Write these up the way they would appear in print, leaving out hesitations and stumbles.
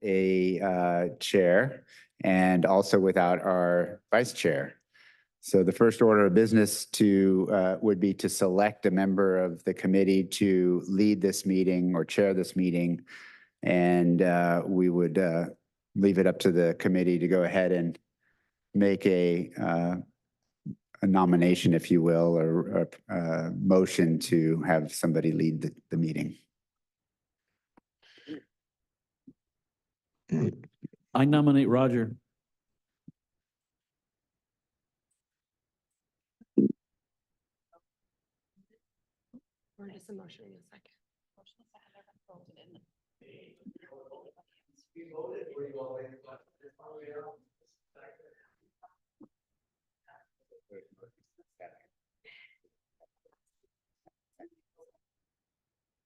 a chair and also without our vice chair. So the first order of business would be to select a member of the committee to lead this meeting or chair this meeting. And we would leave it up to the committee to go ahead and make a nomination, if you will, or a motion to have somebody lead the meeting. I nominate Roger. Or just a motion in a second.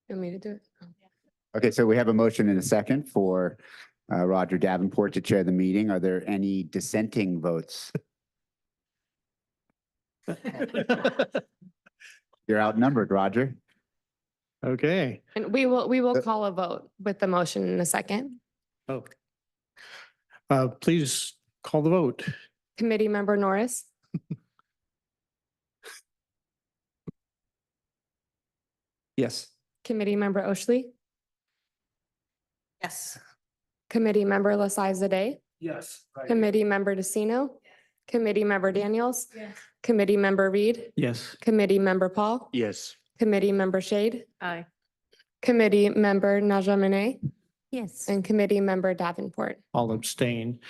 You want me to do it? Oh. Okay, so we have a motion and a second for Roger Davenport to chair the meeting. Are there any dissenting votes? You're outnumbered, Roger. Okay. And we will call a vote with the motion in a second. Oh. Please call the vote. Committee member Norris. Yes. Committee member Oshley. Yes. Committee member Lasai-Zadeh. Yes. Committee member DeCino. Committee member Daniels. Yes. Committee member Reed. Yes. Committee member Paul. Yes. Committee member Shade. Aye. Committee member Najamine. Yes. And committee member Davenport. I'll abstain.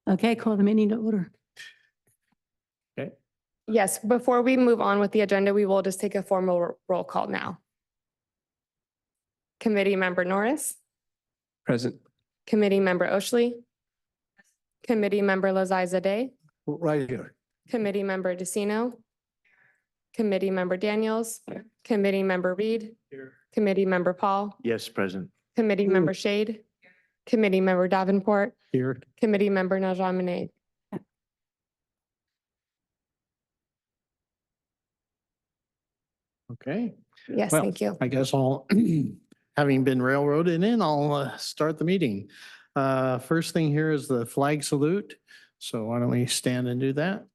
Okay, call the meeting to order. Yes, before we move on with the agenda, we will just take a formal roll call now. Committee member Norris. Present. Committee member Oshley. Committee member Lasai-Zadeh. Right here. Committee member DeCino. Committee member Daniels. Committee member Reed. Here. Committee member Paul. Yes, present. Committee member Shade. Committee member Davenport. Here. Committee member Najamine. Okay. Yes, Well, thank you. I guess I'll, having been railroaded in, I'll start the meeting. First thing here is the flag salute. So why don't we stand and do that?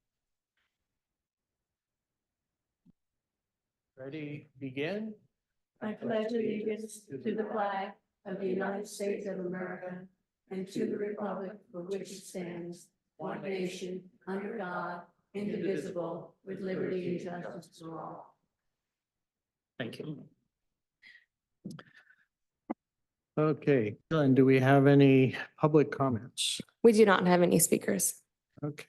Ready, begin? I pledge allegiance to the flag of the United States of America and to the republic for which it stands, one nation, under God, indivisible, with liberty and justice for all. Thank you. Okay, and do we have any public comments? We do not have any speakers. Okay.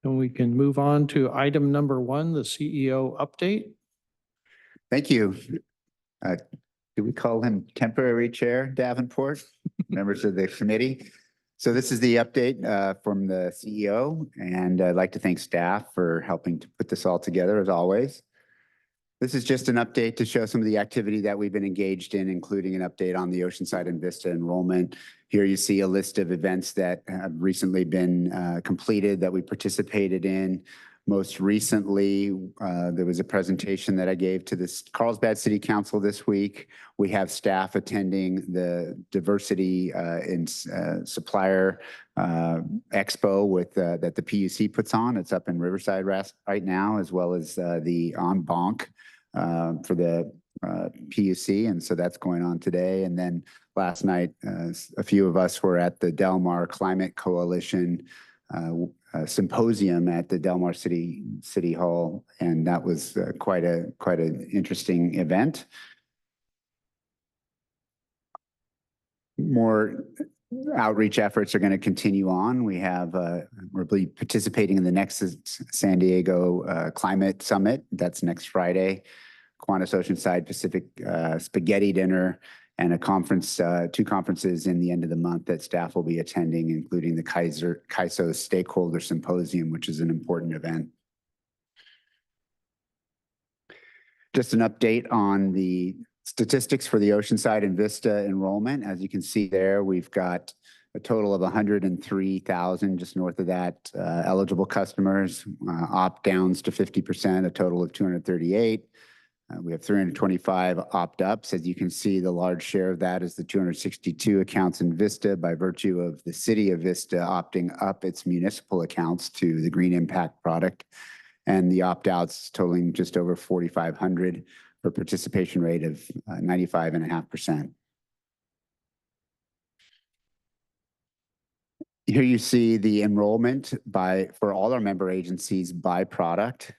And we can move on to item number 1, the CEO update. Thank you. Do we call him temporary chair Davenport? Members of the committee. So this is the update from the CEO, and I'd like to thank staff for helping to put this all together as always. This is just an update to show some of the activity that we've been engaged in, including an update on the Oceanside and Vista enrollment. Here you see a list of events that have recently been completed that we participated in. Most recently, there was a presentation that I gave to the Carlsbad City Council this week. We have staff attending the diversity in supplier expo that the PUC puts on. It's up in Riverside right now, as well as the en banc for the PUC. And so that's going on today. And then last night, a few of us were at the Del Mar Climate Coalition symposium at the Del Mar City Hall, and that was quite an interesting event. More outreach efforts are going to continue on. We'll be participating in the next San Diego Climate Summit. That's next Friday. Kiwanis Oceanside Pacific Spaghetti Dinner, and a conference, 2 conferences in the end of the month that staff will be attending, including the CAISO Stakeholder Symposium, which is an important event. Just an update on the statistics for the Oceanside and Vista enrollment. As you can see there, we've got a total of 103,000, just north of that, eligible customers, opt-downs to 50%, a total of 238. We have 325 opt-ups. As you can see, the large share of that is the 262 accounts in Vista by virtue of the city of Vista opting up its municipal accounts to the Green Impact product, and the opt-outs totaling just over 4,500 for a participation rate of 95.5%. Here you see the enrollment for all our member agencies by product.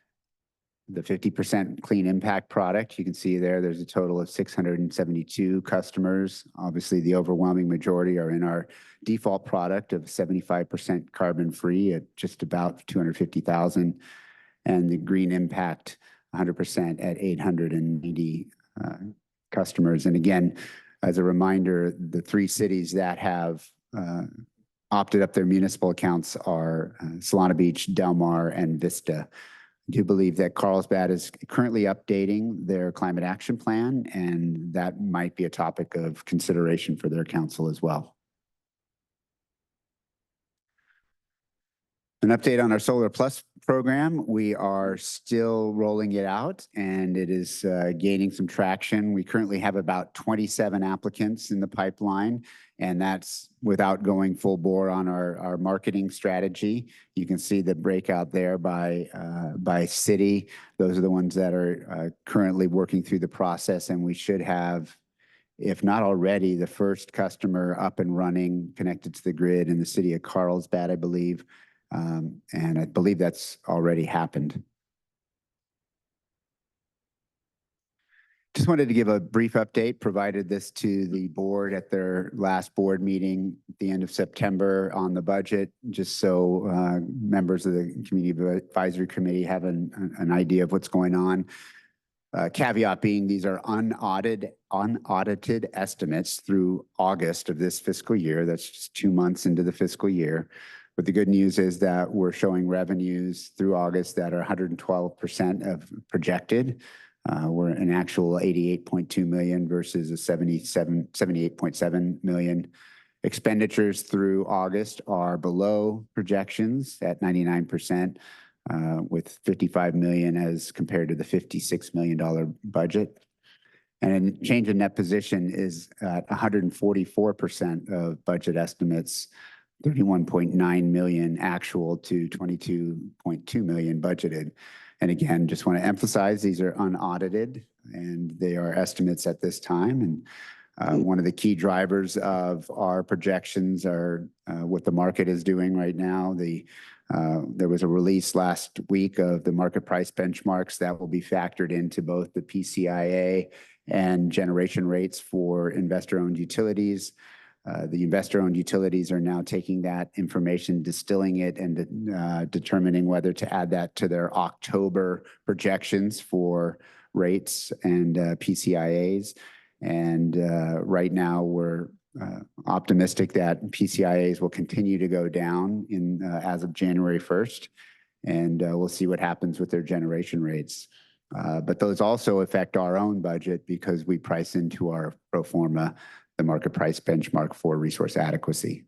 The 50% Clean Impact product, you can see there's a total of 672 customers. Obviously, the overwhelming majority are in our default product of 75% carbon free at just about 250,000, and the Green Impact 100% at 880 customers. And again, as a reminder, the 3 cities that have opted up their municipal accounts are Solana Beach, Del Mar, and Vista. I do believe that Carlsbad is currently updating their climate action plan, and that might be a topic of consideration for their council as well. An update on our Solar Plus program. We are still rolling it out, and it is gaining some traction. We currently have about 27 applicants in the pipeline, and that's without going full bore on our marketing strategy. You can see the breakout there by city. Those are the ones that are currently working through the process, and we should have, if not already, the first customer up and running, connected to the grid in the city of Carlsbad, I believe. And I believe that's already happened. Just wanted to give a brief update, provided this to the board at their last board meeting at the end of September on the budget, just so members of the Community Advisory Committee have an idea of what's going on. Caveat being, these are unaudited estimates through August of this fiscal year. That's just 2 months into the fiscal year. But the good news is that we're showing revenues through August that are 112% of projected. We're an actual 88.2 million versus a 78.7 million. Expenditures through August are below projections at 99%, with 55 million as compared to the $56 million budget. And change in net position is at 144% of budget estimates, 31.9 million actual to 22.2 million budgeted. And again, just want to emphasize these are unaudited and they are estimates at this time. And one of the key drivers of our projections are what the market is doing right now. There was a release last week of the market price benchmarks that will be factored into both the PCIA and generation rates for investor-owned utilities. The investor-owned utilities are now taking that information, distilling it, and determining whether to add that to their October projections for rates and PCIAs. And right now, we're optimistic that PCIAs will continue to go down as of January 1st, and we'll see what happens with their generation rates. But those also affect our own budget because we price into our pro forma the market price benchmark for resource adequacy.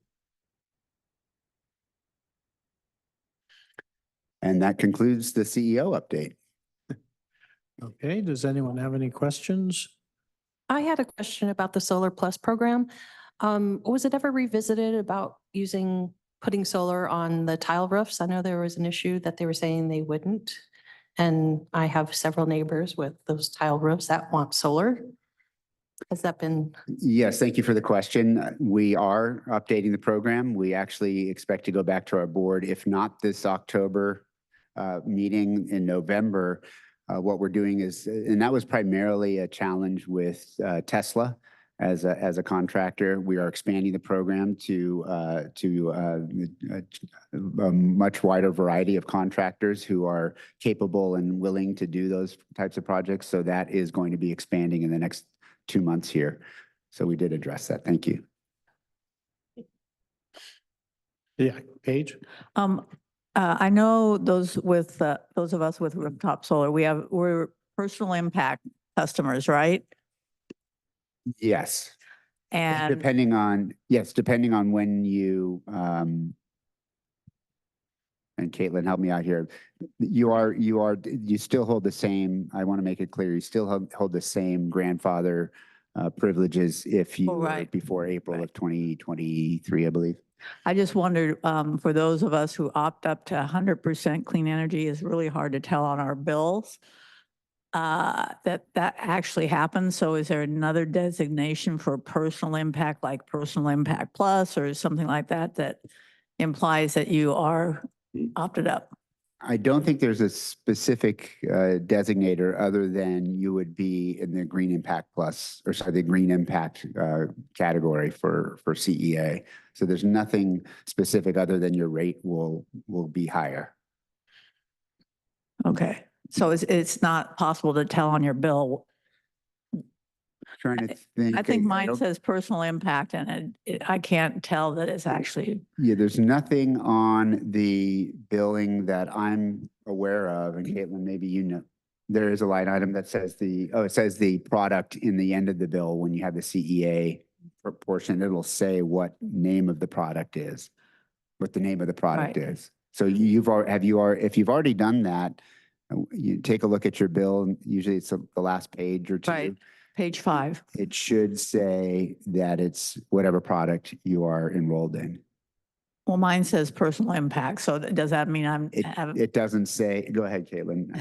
And that concludes the CEO update. Okay, does anyone have any questions? I had a question about the Solar Plus program. Was it ever revisited about putting solar on the tile roofs? I know there was an issue that they were saying they wouldn't. And I have several neighbors with those tile roofs that want solar. Has that been? Yes, thank you for the question. We are updating the program. We actually expect to go back to our board, if not this October meeting in November. What we're doing is, and that was primarily a challenge with Tesla as a contractor. We are expanding the program to a much wider variety of contractors who are capable and willing to do those types of projects. So that is going to be expanding in the next 2 months here. So we did address that. Thank you. Yeah, Paige? I know those of us with rooftop solar, we're personal impact customers, right? Yes. And Depending on, yes, depending on when you, and Caitlin, help me out here. You still hold the same, I want to make it clear, you still hold the same grandfather privileges if you Oh, were right. before April Right. of 2023, I believe. I just wondered, for those of us who opt up to 100% clean energy, is really hard to tell on our bills. That actually happens. So is there another designation for personal impact, like personal impact plus or something like that, that implies that you are opted up? I don't think there's a specific designator other than you would be in the Green Impact Plus, or sorry, the Green Impact category for CEA. So there's nothing specific other than your rate will be higher. Okay. So it's not possible to tell on your bill. Trying to think. I think mine don't- says personal impact and I can't tell that it's actually, Yeah, there's nothing on the billing that I'm aware of, and Caitlin, maybe you know. There is a line item that says it says the product in the end of the bill when you have the CEA portion, it'll say what name of the product is, what the name of the product Right. is. So if you've already done that, you take a look at your bill, and usually it's the last page or two. right, page 5. It should say that it's whatever product you are enrolled in. Well, mine says personal impact. So does that mean I'm, It doesn't say, go ahead, Caitlin.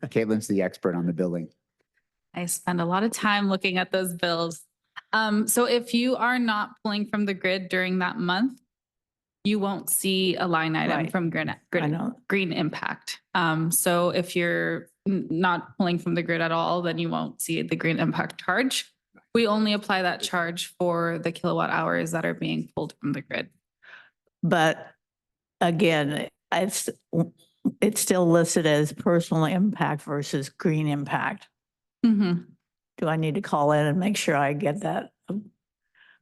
Caitlin's the expert on the billing. I spend a lot of time looking at those bills. So if you are not pulling from the grid during that month, you won't see a line item Right. from I know. green impact. So if you're not pulling from the grid at all, then you won't see the green impact charge. We only apply that charge for the kilowatt hours that are being pulled from the grid. But again, it's still listed as personal impact versus green impact. Mhm. Do I need to call in and make sure I get that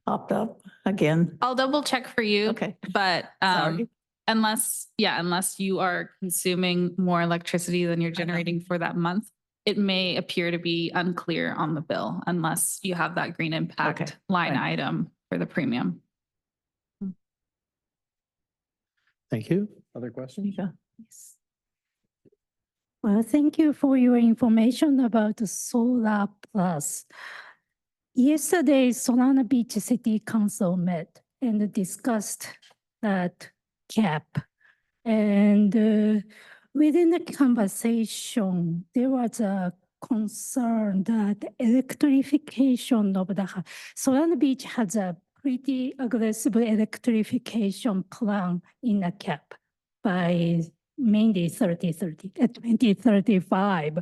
popped up again? I'll double check for you. Okay. But Sorry. unless you are consuming more electricity than you're generating for that month, it may appear to be unclear on the bill unless you have that green impact Okay, line right. item for the premium. Thank you. Other questions? Yeah. Well, thank you for your information about the Solar Plus. Yesterday, Solana Beach City Council met and discussed that cap. And within the conversation, there was a concern that electrification of the Solana Beach has a pretty aggressive electrification plan in the cap by mainly 2035.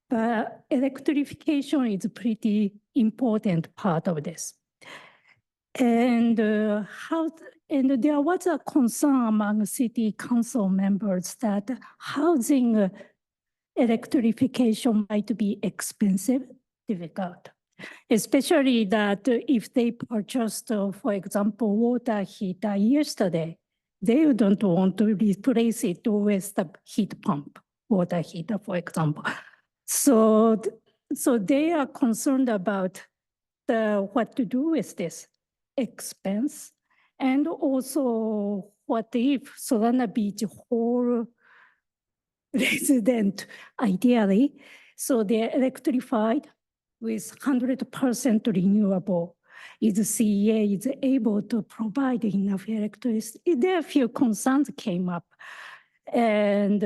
But electrification is a pretty important part of this. And and there was a concern among city council members that housing electrification might be expensive, difficult, especially that if they purchased, for example, water heater yesterday, they don't want to replace it with the heat pump, water heater, for example. So they are concerned about what to do with this expense, and also what if Solana Beach whole resident, ideally, so they're electrified with 100% renewable. Is CEA is able to provide enough electricity? There are a few concerns came up, and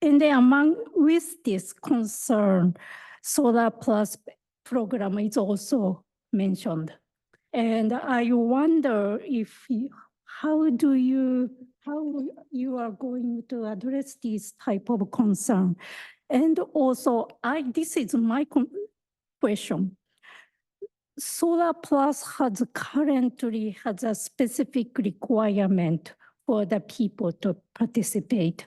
and then with this concern, Solar Plus program is also mentioned. And I wonder how you are going to address this type of concern. And also, this is my question. Solar Plus currently has a specific requirement for the people to participate.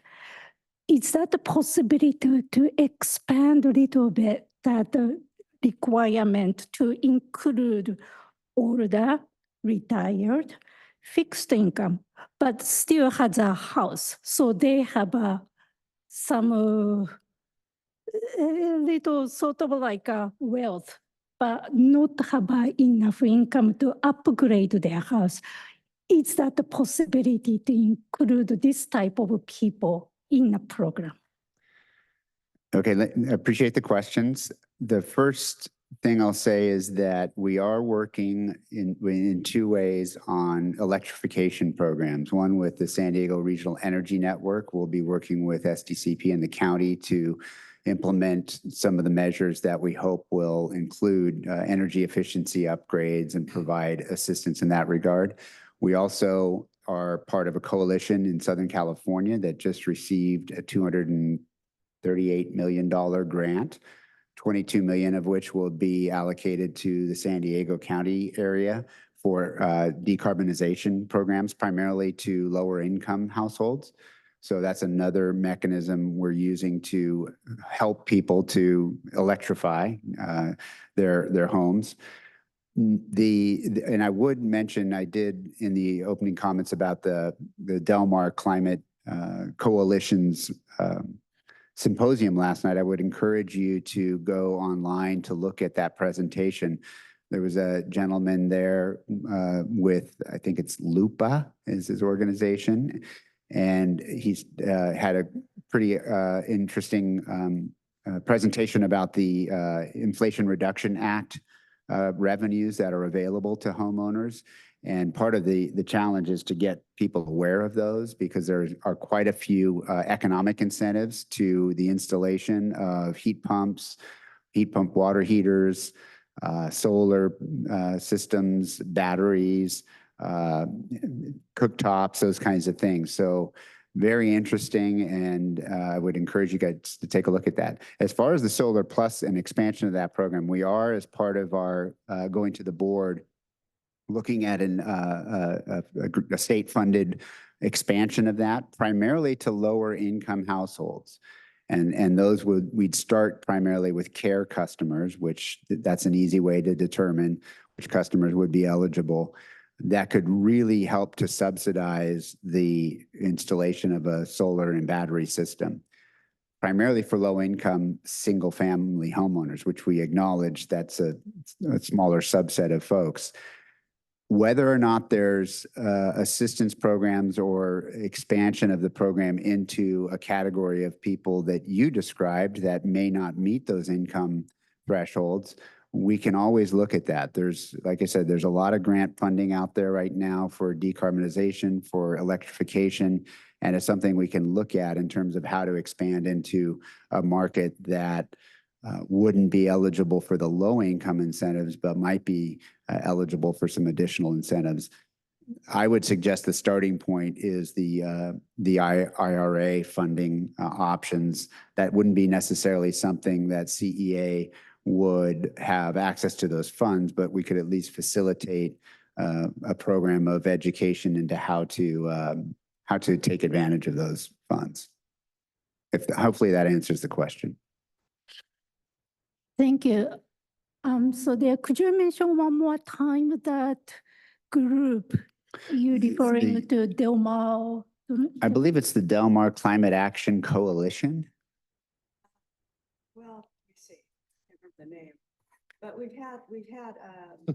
Is that a possibility to expand a little bit that requirement to include older, retired, fixed income, but still has a house? So they have some little sort of like a wealth but not have enough income to upgrade their house. Is that a possibility to include this type of people in the program? Okay, appreciate the questions. The first thing I'll say is that we are working in two ways on electrification programs. One with the San Diego Regional Energy Network. We'll be working with SDCP and the county to implement some of the measures that we hope will include energy efficiency upgrades and provide assistance in that regard. We also are part of a coalition in Southern California that just received a $238 million grant, 22 million of which will be allocated to the San Diego County area for decarbonization programs, primarily to lower income households. So that's another mechanism we're using to help people to electrify their homes. And I would mention, I did in the opening comments about the Del Mar Climate Coalition's symposium last night. I would encourage you to go online to look at that presentation. There was a gentleman there with, I think it's LUPA is his organization, and he's had a pretty interesting presentation about the Inflation Reduction Act revenues that are available to homeowners. And part of the challenge is to get people aware of those, because there are quite a few economic incentives to the installation of heat pump water heaters, solar systems, batteries, cooktops, those kinds of things. So very interesting, and I would encourage you guys to take a look at that. As far as the Solar Plus and expansion of that program, we are, as part of our going to the board, looking at a state-funded expansion of that, primarily to lower income households. And those we'd start primarily with care customers, which that's an easy way to determine which customers would be eligible. That could really help to subsidize the installation of a solar and battery system, primarily for low-income single-family homeowners, which we acknowledge that's a smaller subset of folks. Whether or not there's assistance programs or expansion of the program into a category of people that you described that may not meet those income thresholds, we can always look at that. There's, like I said, there's a lot of grant funding out there right now for decarbonization, for electrification, and it's something we can look at in terms of how to expand into a market that wouldn't be eligible for the low income incentives, but might be eligible for some additional incentives. I would suggest the starting point is the IRA funding options. That wouldn't be necessarily something that CEA would have access to those funds, but we could at least facilitate a program of education into how to take advantage of those funds. Hopefully that answers the question. Thank you. So there, could you mention one more time that group you referring to Del Mar? I believe it's the Del Mar Climate Action Coalition. Well, let me see, I can't remember the name, but we've had,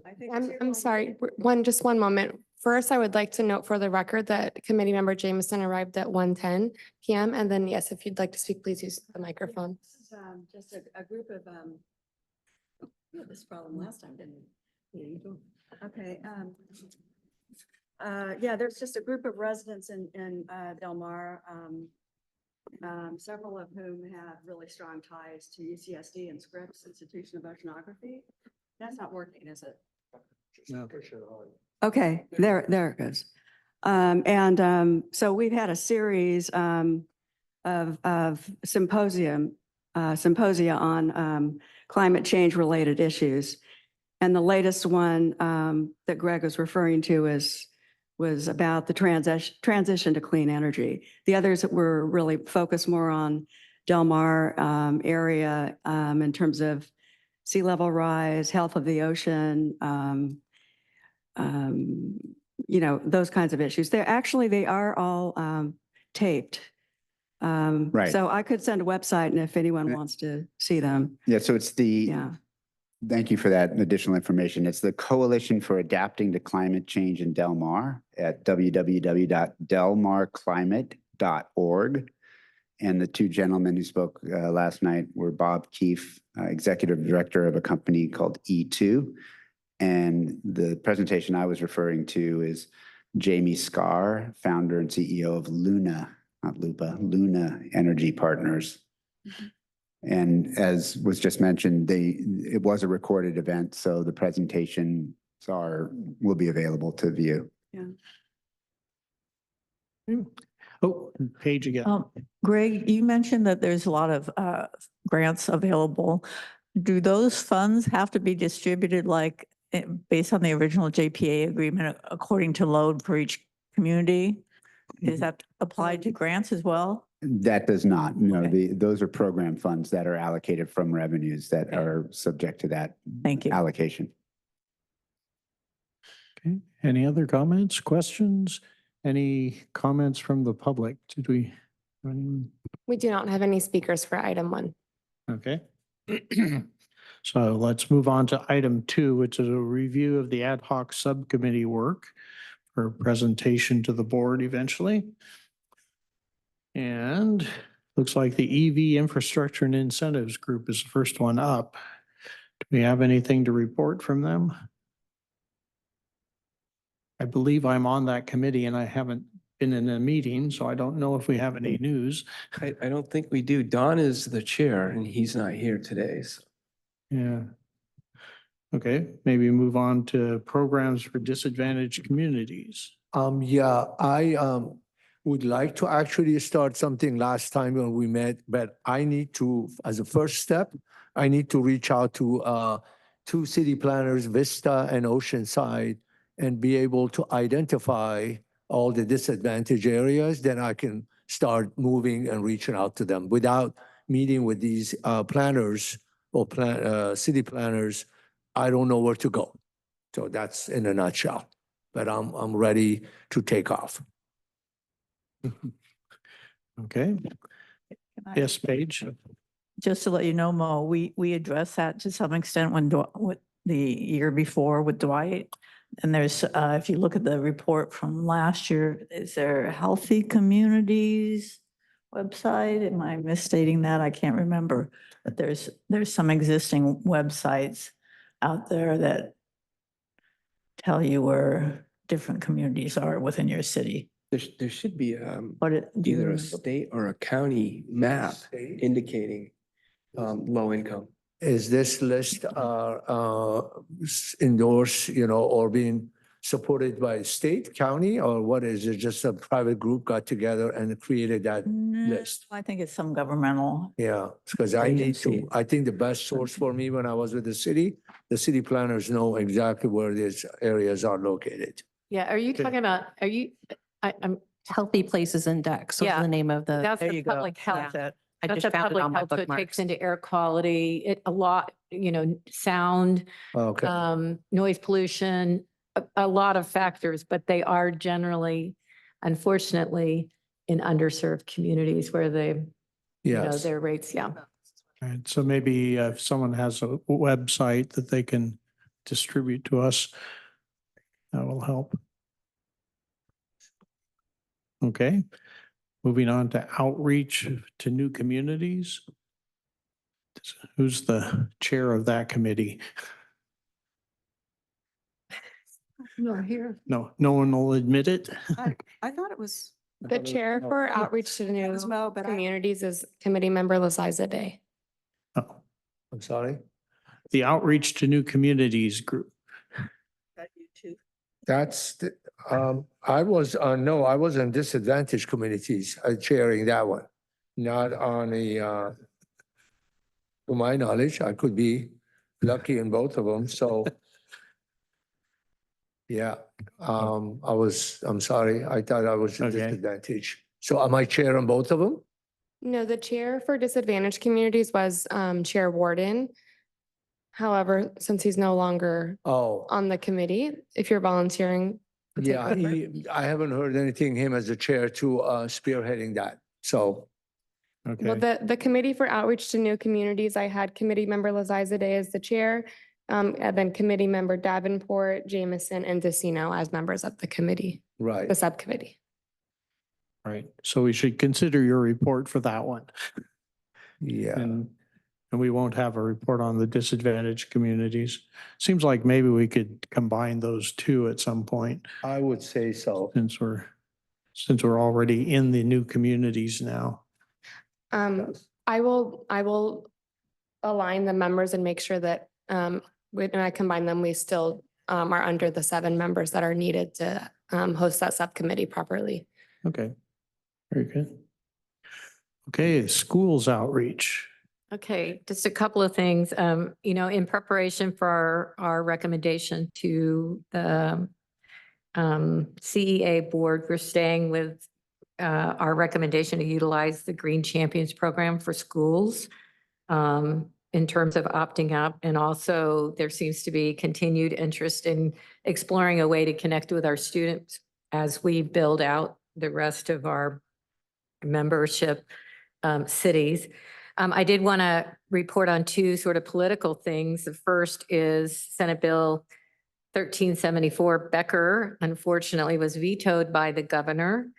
I think. I'm sorry, just one moment. First, I would like to note for the record that committee member Jameson arrived at 1:10 PM. And then, yes, if you'd like to speak, please use the microphone. This is just a group of, we had this problem last time, didn't we? Okay. Yeah, there's just a group of residents in Del Mar, several of whom have really strong ties to UCSD and Scripps Institution of Oceanography. That's not working, is it? No. Okay, there it goes. So we've had a series of symposia on climate change related issues. And the latest one that Greg was referring to was about the transition to clean energy. The others that were really focused more on Del Mar area in terms of sea level rise, health of the ocean, those kinds of issues. They are all taped. Right. So I could send a website, and if anyone wants to see them. Yeah, so it's the Yeah. Thank you for that additional information. It's the Coalition for Adapting to Climate Change in Del Mar at www.delmarclimate.org. And the two gentlemen who spoke last night were Bob Keefe, Executive Director of a company called E2. And the presentation I was referring to is Jamie Scarr, founder and CEO of Luna, not Lupa, Luna Energy Partners. And as was just mentioned, it was a recorded event, so the presentations will be available to view. Oh, Paige again. Greg, you mentioned that there's a lot of grants available. Do those funds have to be distributed like based on the original JPA agreement according to load for each community? Is that applied to grants as well? That does not. No, Okay. those are program funds that are allocated from revenues that Okay. are subject to that Thank you. allocation. Okay, any other comments, questions? Any comments from the public? Did we? We do not have any speakers for item 1. Okay. So let's move on to item 2, which is a review of the ad hoc subcommittee work for presentation to the board eventually. And looks like the EV infrastructure and incentives group is the first one up. Do we have anything to report from them? I believe I'm on that committee and I haven't been in a meeting, so I don't know if we have any news. I don't think we do. Don is the chair and he's not here today. So. Yeah. Okay, maybe move on to programs for disadvantaged communities. Yeah, I would like to actually start something last time when we met, but I need to, as a first step, I need to reach out to 2 city planners, Vista and Oceanside, and be able to identify all the disadvantaged areas. Then I can start moving and reaching out to them without meeting with these planners or city planners. I don't know where to go. So that's in a nutshell. But I'm ready to take off. Okay, Can I- yes, Paige. Just to let you know, Mo, we addressed that to some extent when with the year before with Dwight. And there's, if you look at the report from last year, is there Healthy Communities website? Am I misstating that? I can't remember. But there's some existing websites out there that tell you where different communities are within your city. There should be But do you either a remember? state or a county map indicating low income. Is this list endorsed, or being supported by state, county, or what is it? Just a private group got together and created that No, list? I think it's some governmental. Yeah, because I need to, Agency. I think the best source for me when I was with the city planners know exactly where these areas are located. Yeah, are you Okay. talking about, I'm, Healthy Places Index was Yeah, the name of the, that's There the you go. public health. That's it. I That's just the found it public on my health, so it takes bookmarks. into air quality, a lot, sound, Okay, noise pollution, a lot of factors, but they are generally, unfortunately, in underserved communities where yes. their rates, yeah. All right, so maybe if someone has a website that they can distribute to us, that will help. Okay, moving on to outreach to new communities. Who's the chair of that committee? No, here. No, no one will admit it. I thought it was. The chair for outreach to new was Mo, but I- communities is committee member Liza Day. Oh, I'm sorry. the outreach to new communities group. That's, I was in disadvantaged communities, chairing that one. Not on to my knowledge, I could be lucky in both of them, so. Yeah, I'm sorry, I thought I was a Okay. disadvantage. So am I chair on both of them? No, the chair for disadvantaged communities was Chair Warden. However, since he's no longer Oh, on the committee, if you're volunteering. to take yeah, over. I haven't heard anything, him as a chair to spearheading that, so. Well, Okay, the committee for outreach to new communities, I had committee member Liza Day as the chair, And then committee member Davenport, Jameson, and Decino as members of the committee, Right. the subcommittee. Right. So we should consider your report for that one. Yeah. And we won't have a report on the disadvantaged communities. Seems like maybe we could combine those two at some point I would say so. since we're already in the new communities now. I will align the members and make sure that when I combine them, we still are under the 7 members that are needed to host that subcommittee properly. Okay. Very good. Okay, schools outreach. Okay, just a couple of things. In preparation for our recommendation to the CEA board, we're staying with our recommendation to utilize the Green Champions program for schools in terms of opting out. And also there seems to be continued interest in exploring a way to connect with our students as we build out the rest of our membership cities. I did want to report on 2 sort of political things. The first is Senate Bill 1374. Becker, unfortunately, was vetoed by the governor.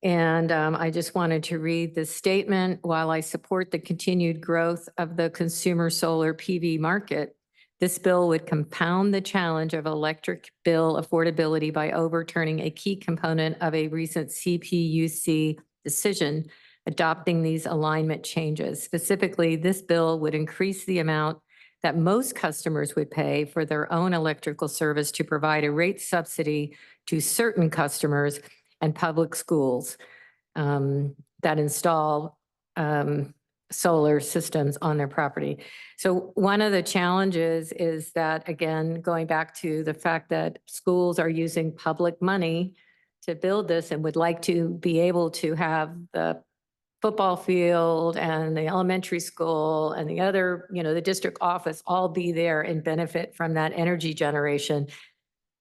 And I just wanted to read the statement. While I support the continued growth of the consumer solar PV market, this bill would compound the challenge of electric bill affordability by overturning a key component of a recent CPUC decision adopting these alignment changes. Specifically, this bill would increase the amount that most customers would pay for their own electrical service to provide a rate subsidy to certain customers and public schools that install solar systems on their property. So one of the challenges is that, again, going back to the fact that schools are using public money to build this and would like to be able to have the football field and the elementary school and the other, the district office all be there and benefit from that energy generation.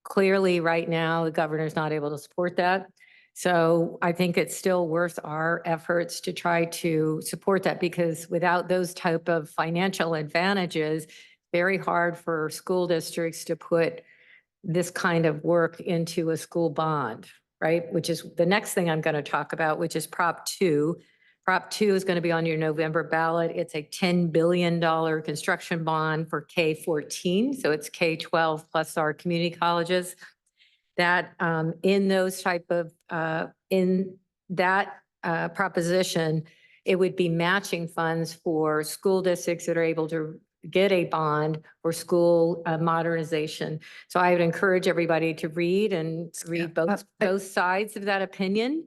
Clearly, right now, the governor's not able to support that. So I think it's still worth our efforts to try to support that, because without those type of financial advantages, very hard for school districts to put this kind of work into a school bond, right? Which is the next thing I'm going to talk about, which is Prop 2. Prop 2 is going to be on your November ballot. It's a $10 billion construction bond for K-14. So it's K-12 plus our community colleges. That in those type of, in that proposition, it would be matching funds for school districts that are able to get a bond for school modernization. So I would encourage everybody to read both sides of that opinion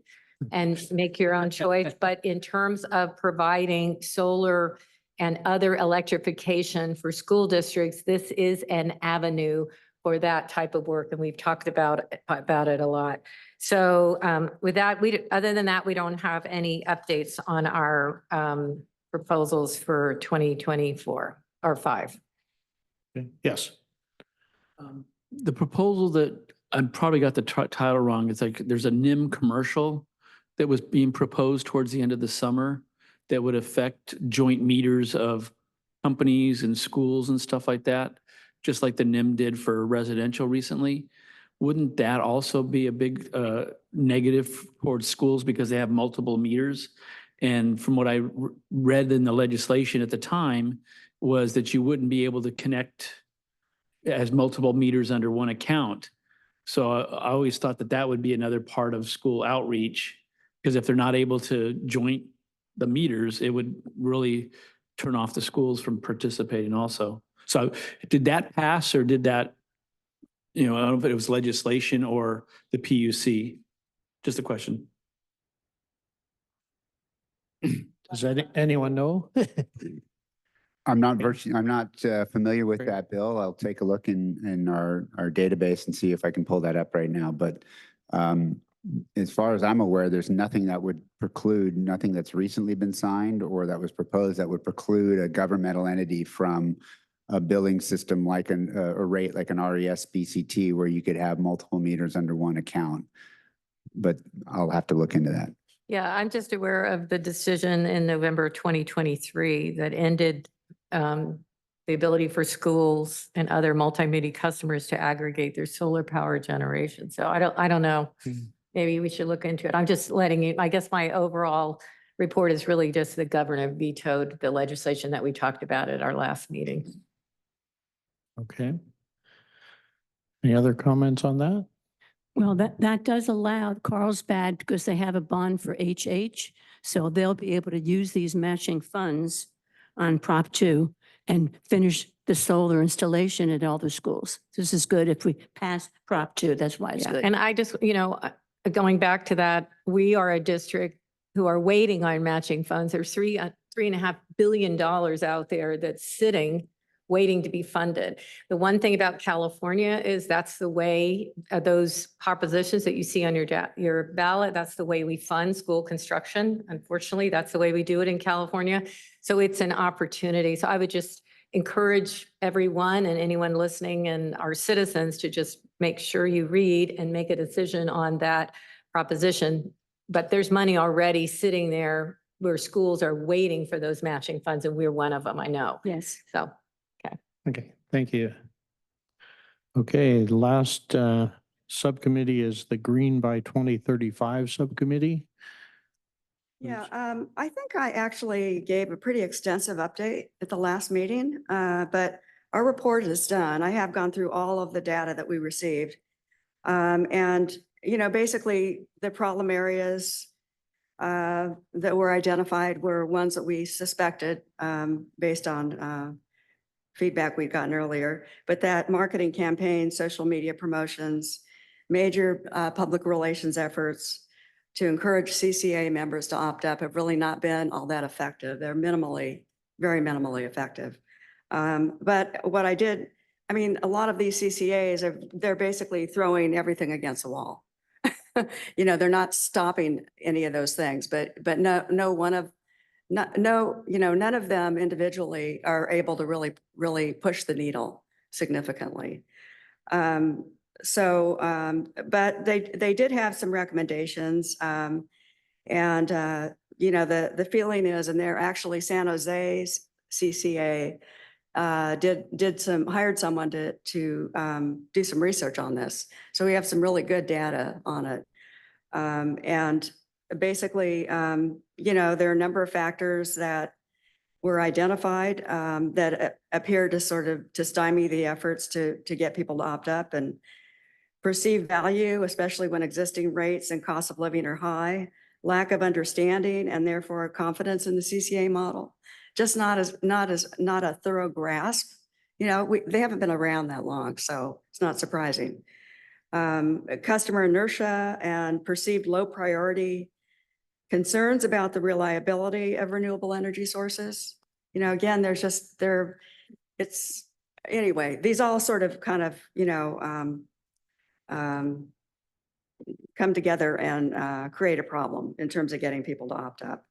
and make your own choice. But in terms of providing solar and other electrification for school districts, this is an avenue for that type of work, and we've talked about it a lot. So with that, other than that, we don't have any updates on our proposals for 2024 or 5. Okay. Yes. The proposal that I probably got the title wrong. It's like there's a NIM commercial that was being proposed towards the end of the summer that would affect joint meters of companies and schools and stuff like that, just like the NIM did for residential recently. Wouldn't that also be a big negative towards schools because they have multiple meters? And from what I read in the legislation at the time was that you wouldn't be able to connect as multiple meters under one account. So I always thought that that would be another part of school outreach, because if they're not able to joint the meters, it would really turn off the schools from participating also. So did that pass, or did that, I don't know if it was legislation or the PUC? Just a question. Does anyone know? I'm not familiar with that bill. I'll take a look in our database and see if I can pull that up right now. But as far as I'm aware, there's nothing that would preclude, nothing that's recently been signed or that was proposed that would preclude a governmental entity from a billing system like a rate like an RES BCT, where you could have multiple meters under one account. But I'll have to look into that. Yeah, I'm just aware of the decision in November 2023 that ended the ability for schools and other multimedia customers to aggregate their solar power generation. So I don't know. Hmm. Maybe we should look into it. I'm just letting you, I guess my overall report is really just the governor vetoed the legislation that we talked about at our last meeting. Okay. Any other comments on that? Well, that does allow Carlsbad, because they have a bond for HH, so they'll be able to use these matching funds on Prop 2 and finish the solar installation at all the schools. This is good if we pass Prop 2. That's why it's Yeah, good. and I just, going back to that, we are a district who are waiting on matching funds. There's $3.5 billion out there that's sitting, waiting to be funded. The one thing about California is that's the way, those propositions that you see on your ballot, that's the way we fund school construction. Unfortunately, that's the way we do it in California. So it's an opportunity. So I would just encourage everyone and anyone listening and our citizens to just make sure you read and make a decision on that proposition. But there's money already sitting there where schools are waiting for those matching funds, and we're one of them, I know. Yes. So, Okay, thank you. Okay, the last subcommittee is the Green by 2035 subcommittee. Yeah, I think I actually gave a pretty extensive update at the last meeting, but our report is done. I have gone through all of the data that we received. And, basically the problem areas that were identified were ones that we suspected based on feedback we'd gotten earlier, but that marketing campaigns, social media promotions, major public relations efforts to encourage CCA members to opt up have really not been all that effective. They're very minimally effective. But what I did, a lot of these CCAs they're basically throwing everything against the wall. They're not stopping any of those things, but none of them individually are able to really push the needle significantly. But they did have some recommendations. The feeling is, and they're actually San Jose's CCA hired someone to do some research on this. So we have some really good data on it. And basically, there are a number of factors that were identified that appear to sort of to stymie the efforts to get people to opt up, and perceived value, especially when existing rates and cost of living are high, lack of understanding and therefore confidence in the CCA model, just not a thorough grasp. They haven't been around that long, so it's not surprising. Customer inertia and perceived low priority concerns about the reliability of renewable energy sources. Again, anyway, these all sort of kind of, come together and create a problem in terms of getting people to opt up.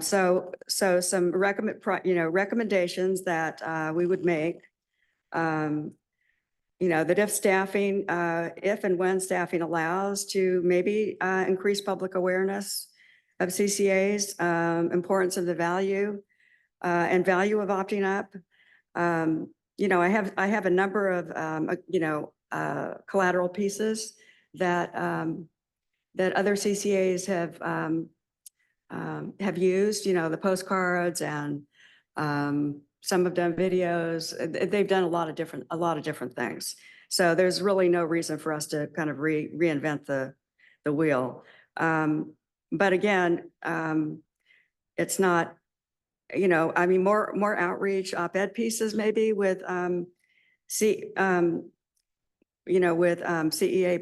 So some recommendations that we would make, that if staffing, if and when staffing allows, to maybe increase public awareness of CCAs, importance of the value and value of opting up. I have a number of collateral pieces that other CCAs have used. The postcards, and some have done videos. They've done a lot of different things. So there's really no reason for us to kind of reinvent the wheel. But again, it's not, more outreach, op-ed pieces maybe with CEA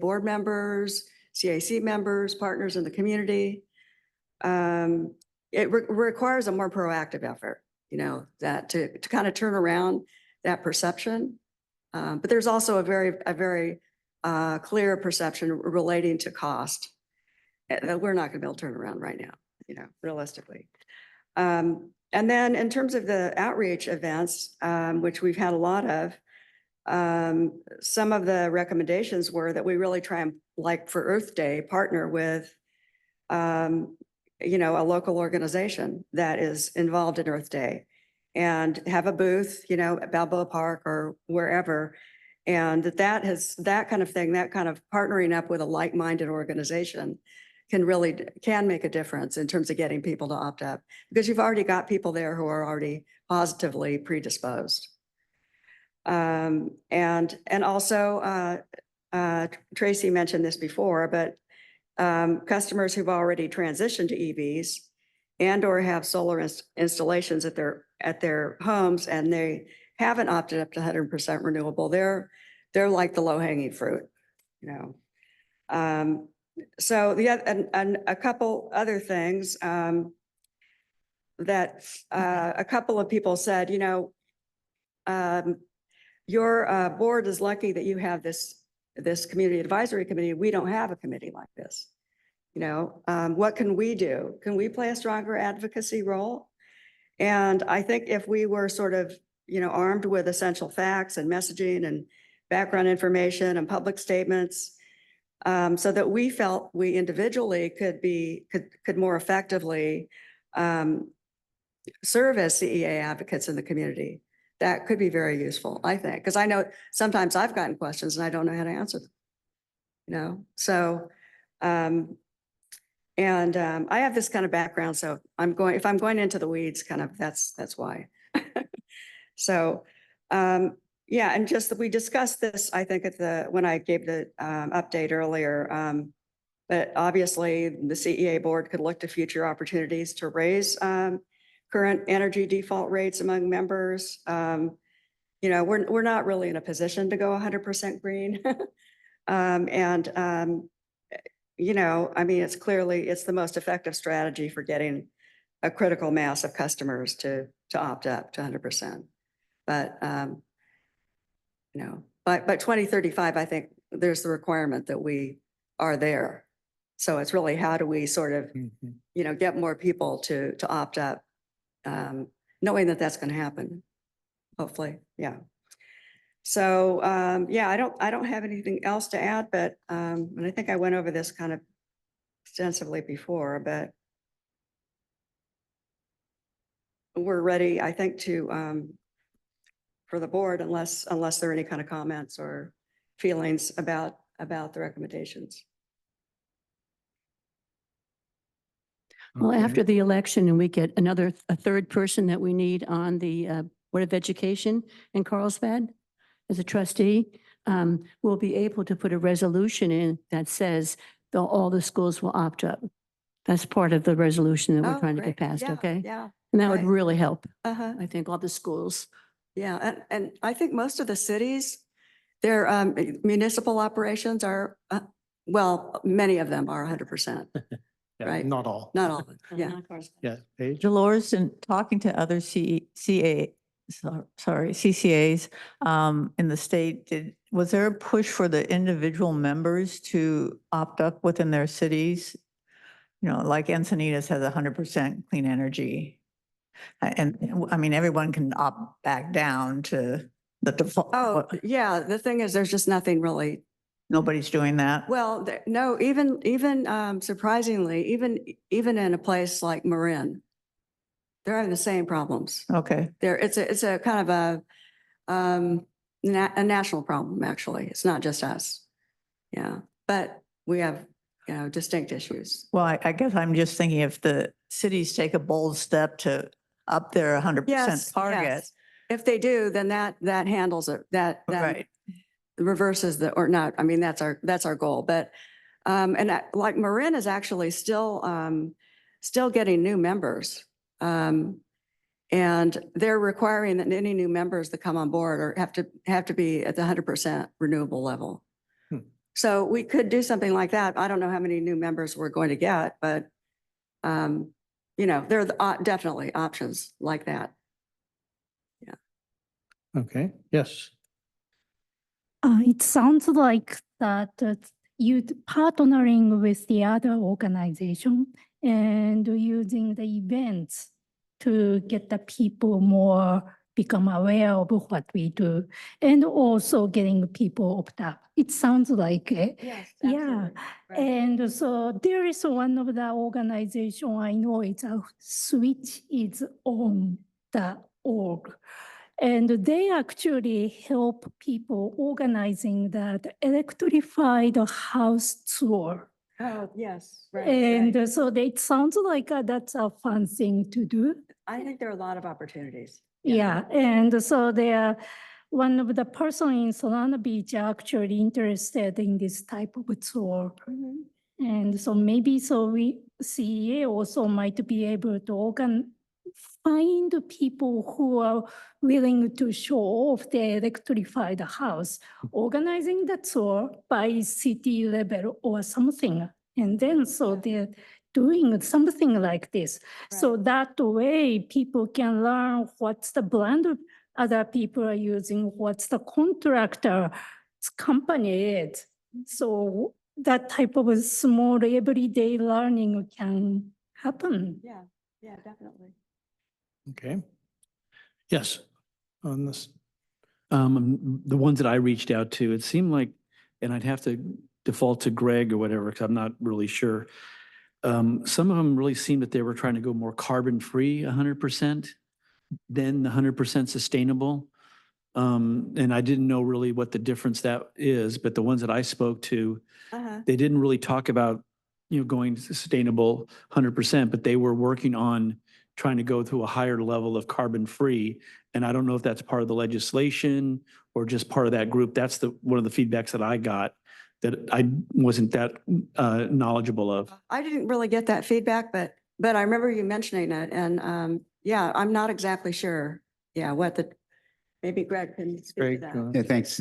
board members, CAC members, partners in the community. It requires a more proactive effort, that to kind of turn around that perception. But there's also a very clear perception relating to cost that we're not going to be able to turn around right now, realistically. And then in terms of the outreach events, which we've had a lot of, some of the recommendations were that we really try and, like for Earth Day, partner with, a local organization that is involved in Earth Day. and have a booth, you know, at Balboa Park or wherever. And that kind of thing, that kind of partnering up with a like-minded organization can make a difference in terms of getting people to opt up, because you've already got people there who are already positively predisposed. And also, Tracy mentioned this before, but customers who've already transitioned to EVs and or have solar installations at their homes and they haven't opted up to 100% renewable, they're like the low-hanging fruit, you know. So and a couple other things that a couple of people said, you know, your board is lucky that you have this community advisory committee. We don't have a committee like this. You know, what can we do? Can we play a stronger advocacy role? And I think if we were sort of, you know, armed with essential facts and messaging and background information and public statements, so that we felt we individually could more effectively serve as CEA advocates in the community, that could be very useful, I think, because I know sometimes I've gotten questions and I don't know how to answer them, you know? So, I have this kind of background, so if I'm going into the weeds, kind of, that's why. So, yeah, and just that we discussed this, I think when I gave the update earlier, but obviously the CEA board could look to future opportunities to raise current energy default rates among members. You know, we're not really in a position to go 100% green. You know, I mean, it's the most effective strategy for getting a critical mass of customers to opt up to 100%. But, you know, by 2035, I think there's the requirement that we are there. So it's really, how do we sort of, you know, get more people to opt up, knowing that that's going to happen, hopefully. Yeah. So, yeah, I don't have anything else to add, but, and I think I went over this kind of extensively before, but we're ready, I think, to, for the board, unless there are any kind of comments or feelings about the recommendations. Well, after the election and we get a third person that we need on the Board of Education in Carlsbad as a trustee, we'll be able to put a resolution in that says all the schools will opt up. That's part of the resolution that we're Oh, trying to great. get passed, Yeah, okay? yeah. And that would Right. really help, Uh-huh. I think, all the schools. Yeah, and I think most of the cities, their municipal operations are, well, many of them are 100%. Yeah, Right. Not all. Not all, yeah. Yeah, Paige? Dolores, in talking to other CCAs in the state, was there a push for the individual members to opt up within their cities? You know, like Encinitas has 100% clean energy. And I mean, everyone can opt back down to the default. Oh, yeah, the thing is, there's just nothing really. Nobody's doing that. Well, no, even surprisingly, even in a place like Marin, they're having the same problems. Okay. It's a kind of a national problem, actually. It's not just us. Yeah, but we have, you know, distinct issues. Well, I guess I'm just thinking if the cities take a bold step to up their 100% Yes, target. yes. If they do, then that handles it. That Right. reverses or not. I mean, that's our goal. But like Marin is actually still getting new members, and they're requiring that any new members that come on board have to be at the 100% renewable level. So we could do something like that. I don't know how many new members we're going to get, but you know, there are definitely options like that. Yeah. Okay, yes. It sounds like that you partnering with the other organization and using the events to get the people more become aware of what we do, and also getting people opt up. It sounds like it. Yes. Yeah. Right. And so there is one of the organization I know, it's a switch is on the org. And they actually help people organizing that electrified house tour. Oh, yes, And so it sounds like that's a fun thing to do. I think there are a lot of opportunities. Yeah, and so one of the person in Solana Beach actually interested in this type of tour. And so maybe CEA also might be able to find people who are willing to show off their electrified house, organizing the tour by city level or something. And then so they're doing something like this. So that way people can learn what's the brand other people are using, what's the contractor company is. So that type of a small everyday learning can happen. Yeah, definitely. Okay. Yes, on this. The ones that I reached out to, it seemed like, and I'd have to default to Greg or whatever, because I'm not really sure. Some of them really seemed that they were trying to go more carbon-free 100% than the 100% sustainable. And I didn't know really what the difference that is, but the ones that I spoke to, they didn't really talk about, going to sustainable 100%, but they were working on trying to go to a higher level of carbon-free. And I don't know if that's part of the legislation or just part of that group. That's one of the feedbacks that I got that I wasn't that knowledgeable of. I didn't really get that feedback, but I remember you mentioning it, and yeah, I'm not exactly sure. Yeah, maybe Greg can speak to that. Yeah, thanks.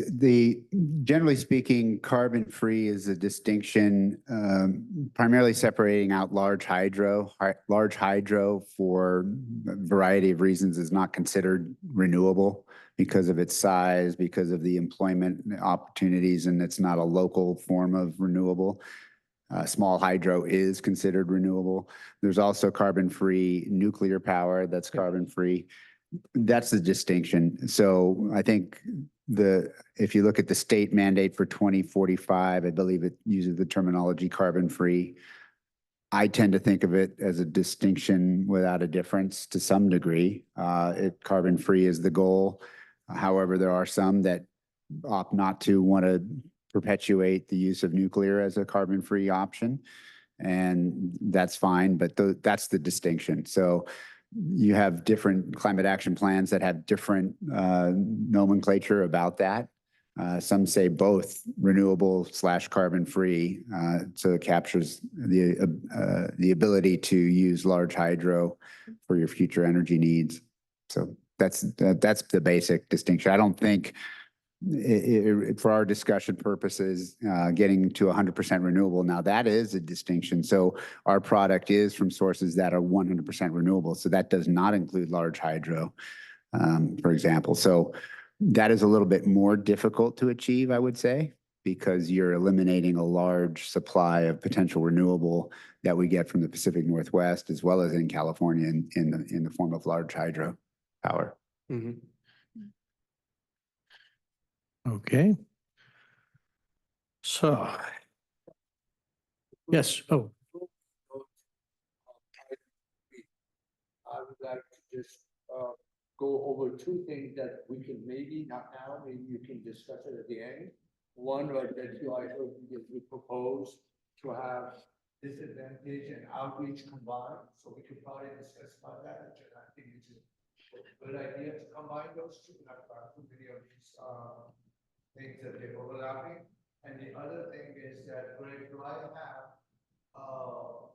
Generally speaking, carbon-free is a distinction primarily separating out large hydro. Large hydro, for a variety of reasons, is not considered renewable because of its size, because of the employment opportunities, and it's not a local form of renewable. Small hydro is considered renewable. There's also carbon-free nuclear power that's carbon-free. That's the distinction. So I think if you look at the state mandate for 2045, I believe it uses the terminology carbon-free. I tend to think of it as a distinction without a difference to some degree. Carbon-free is the goal. However, there are some that opt not to want to perpetuate the use of nuclear as a carbon-free option, and that's fine, but that's the distinction. So you have different climate action plans that have different nomenclature about that. Some say both renewable / carbon-free, so it captures the ability to use large hydro for your future energy needs. So that's the basic distinction. I don't think for our discussion purposes, getting to 100% renewable, now that is a distinction. So our product is from sources that are 100% renewable. So that does not include large hydro, for example. So that is a little bit more difficult to achieve, I would say, because you're eliminating a large supply of potential renewable that we get from the Pacific Northwest, as well as in California in the form of large hydro power. Okay. So, yes, oh, I would like to just go over two things that we can maybe, not now, maybe you can discuss it at the end. One was that I heard we propose to have disadvantage and outreach combined, so we could probably discuss about that, which I think is a good idea to combine those two, not too many of these things that they're overlapping. And the other thing is that, Greg, do I have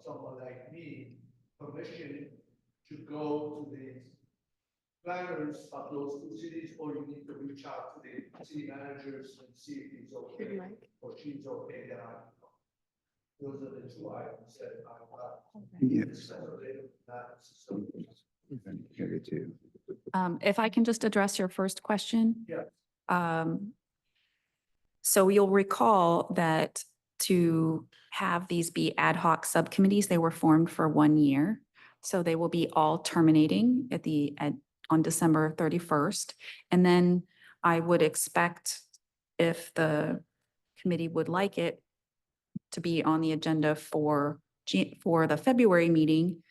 someone like me permission to go to the planners of those two cities, or you need to reach out to the city managers and see if he's okay or she's okay that I can go? Those are the two items that If I can just address your first question. Yeah. So you'll recall that to have these be ad hoc subcommittees, they were formed for 1 year. So they will be all terminating on December 31st. And then I would expect, if the committee would like it, to be on the agenda for the February meeting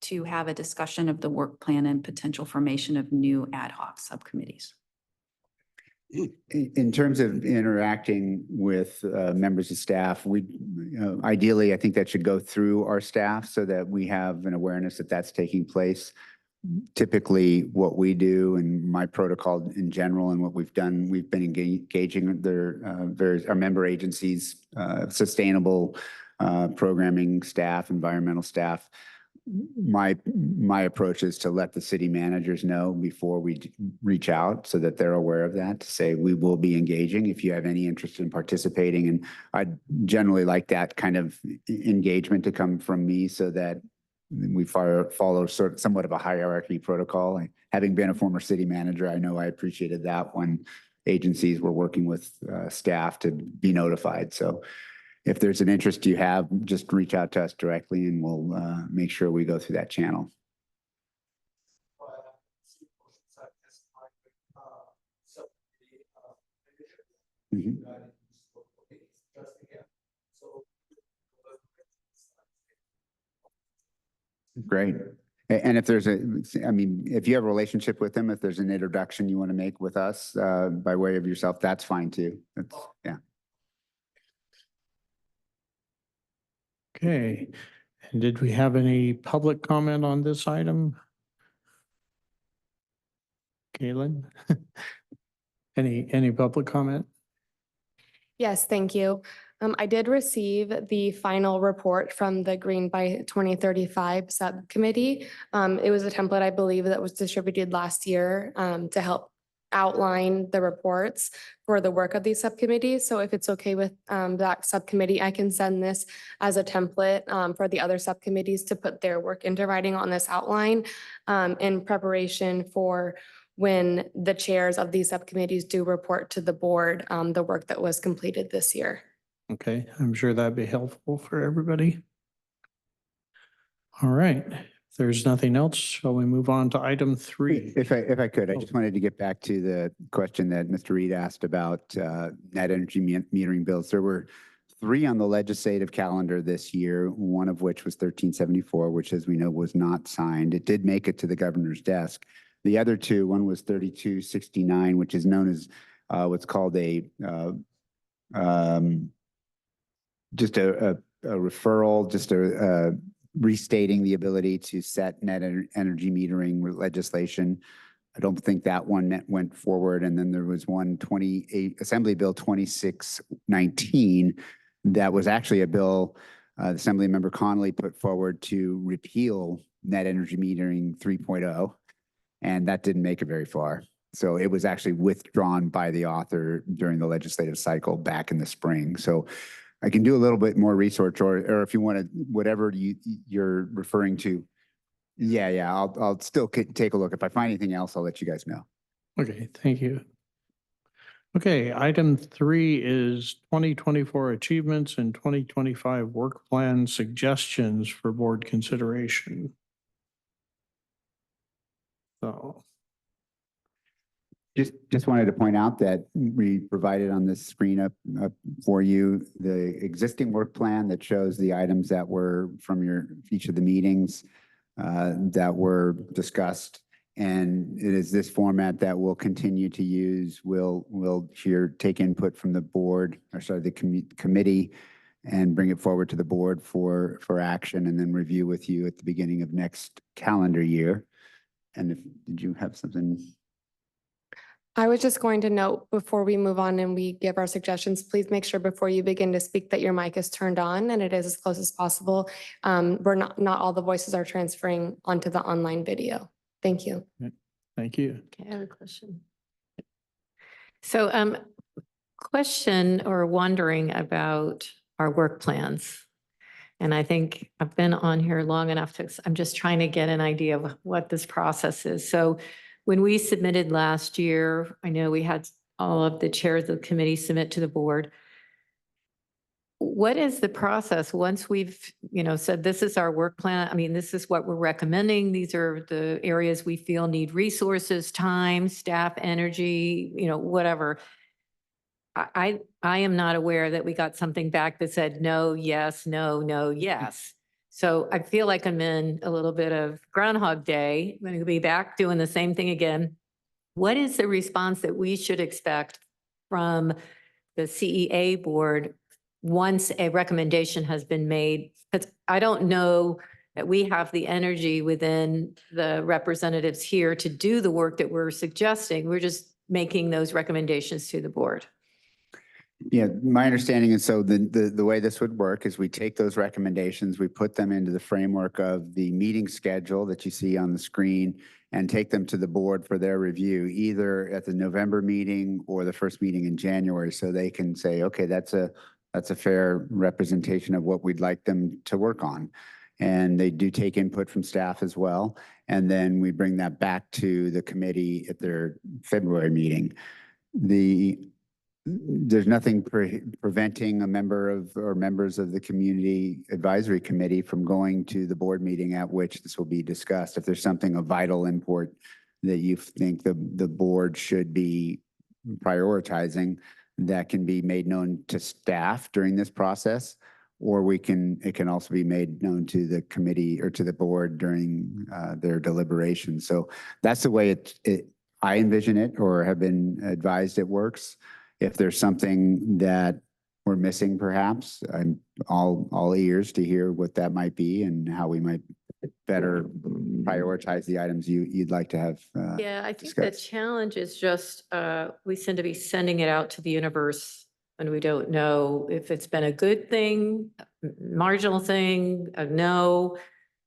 to have a discussion of the work plan and potential formation of new ad hoc subcommittees. In terms of interacting with members of staff, ideally, I think that should go through our staff so that we have an awareness that that's taking place. Typically, what we do and my protocol in general and what we've done, we've been engaging our member agencies, sustainable programming staff, environmental staff. My approach is to let the city managers know before we reach out so that they're aware of that, to say we will be engaging if you have any interest in participating. And I generally like that kind of engagement to come from me so that we follow somewhat of a hierarchy protocol. Having been a former city manager, I know I appreciated that when agencies were working with staff to be notified. So if there's an interest you have, just reach out to us directly and we'll make sure we go through that channel. Mhm. Great. And if there's if you have a relationship with them, if there's an introduction you want to make with us by way of yourself, that's fine too. Yeah. Okay. And did we have any public comment on this item? Kaylin? Any public comment? Yes, thank you. I did receive the final report from the Green by 2035 subcommittee. It was a template, I believe, that was distributed last year to help outline the reports for the work of these subcommittees. So if it's okay with that subcommittee, I can send this as a template for the other subcommittees to put their work into writing on this outline in preparation for when the chairs of these subcommittees do report to the board the work that was completed this year. Okay, I'm sure that'd be helpful for everybody. All right, if there's nothing else, shall we move on to item 3? If I could, I just wanted to get back to the question that Mr. Reed asked about net energy metering bills. There were 3 on the legislative calendar this year, one of which was 1374, which, as we know, was not signed. It did make it to the governor's desk. The other 2, one was 3269, which is known as what's called just a referral, just a restating the ability to set net energy metering legislation. I don't think that one went forward. And then there was one Assembly Bill 2619 that was actually a bill Assembly Member Connolly put forward to repeal net energy metering 3.0. And that didn't make it very far. So it was actually withdrawn by the author during the legislative cycle back in the spring. So I can do a little bit more research, or if you want to, whatever you're referring to. Yeah, I'll still take a look. If I find anything else, I'll let you guys know. Okay, thank you. Okay, item 3 is 2024 achievements and 2025 work plan suggestions for board consideration. So. Just wanted to point out that we provided on this screen up for you the existing work plan that shows the items that were from each of the meetings that were discussed. And it is this format that we'll continue to use. We'll take input from the board, or sorry, the committee, and bring it forward to the board for action, and then review with you at the beginning of next calendar year. And did you have something? I was just going to note before we move on and we give our suggestions, please make sure before you begin to speak that your mic is turned on and it is as close as possible. We're not all the voices are transferring onto the online video. Thank you. Thank you. Okay, I have a question. So question or wondering about our work plans. And I think I've been on here long enough I'm just trying to get an idea of what this process is. So when we submitted last year, I know we had all of the chairs of the committee submit to the board. What is the process once we've, said this is our work plan? I mean, this is what we're recommending. These are the areas we feel need resources, time, staff, energy, whatever. I am not aware that we got something back that said no, yes, no, no, yes. So I feel like I'm in a little bit of Groundhog Day. I'm going to be back doing the same thing again. What is the response that we should expect from the CEA board once a recommendation has been made? Because I don't know that we have the energy within the representatives here to do the work that we're suggesting. We're just making those recommendations to the board. Yeah, my understanding is so the way this would work is we take those recommendations, we put them into the framework of the meeting schedule that you see on the screen and take them to the board for their review, either at the November meeting or the first meeting in January. So they can say, okay, that's a fair representation of what we'd like them to work on. And they do take input from staff as well. And then we bring that back to the committee at their February meeting. There's nothing preventing a member of or members of the community advisory committee from going to the board meeting at which this will be discussed. If there's something of vital import that you think the board should be prioritizing, that can be made known to staff during this process, or it can also be made known to the committee or to the board during their deliberations. So that's the way I envision it or have been advised it works. If there's something that we're missing, perhaps, I'm all ears to hear what that might be and how we might better prioritize the items you'd like to have Yeah, I think the discussed. challenge is just, we seem to be sending it out to the universe and we don't know if it's been a good thing, marginal thing, a no.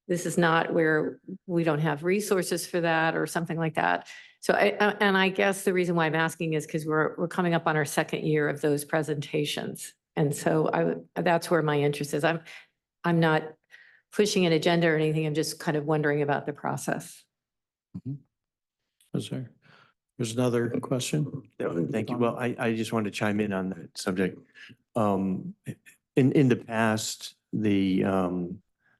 This is not where we don't have resources for that or something like that. So I guess the reason why I'm asking is because we're coming up on our second year of those presentations. And so that's where my interest is. I'm not pushing an agenda or anything. I'm just kind of wondering about the process. There's another question. Thank you. Well, I just wanted to chime in on that subject. In the past, the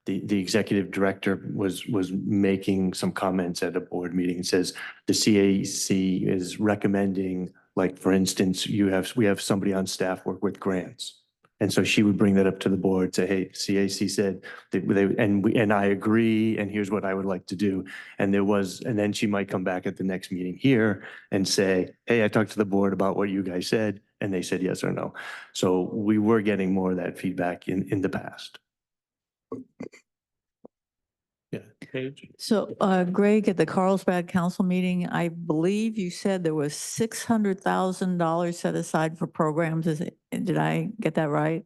executive director was making some comments at a board meeting. It says the CAC is recommending, like, for instance, we have somebody on staff work with grants. And so she would bring that up to the board, say, hey, CAC said and I agree, and here's what I would like to do. And then she might come back at the next meeting here and say, hey, I talked to the board about what you guys said, and they said yes or no. So we were getting more of that feedback in the past. Yeah. Paige? So Greg, at the Carlsbad Council meeting, I believe you said there was $600,000 set aside for programs. Did I get that right?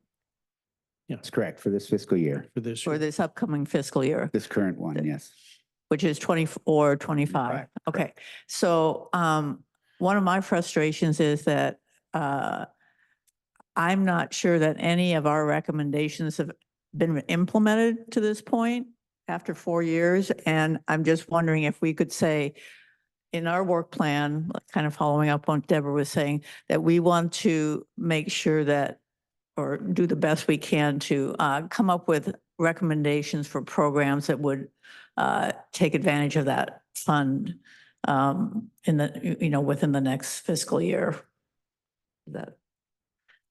That's correct for this fiscal year, For this For year. this upcoming fiscal year, this current one, yes. which is 24, 25. Correct. Okay. So one of my frustrations is that I'm not sure that any of our recommendations have been implemented to this point after 4 years. And I'm just wondering if we could say in our work plan, kind of following up on what Deborah was saying, that we want to make sure that, or do the best we can to come up with recommendations for programs that would take advantage of that fund within the next fiscal year.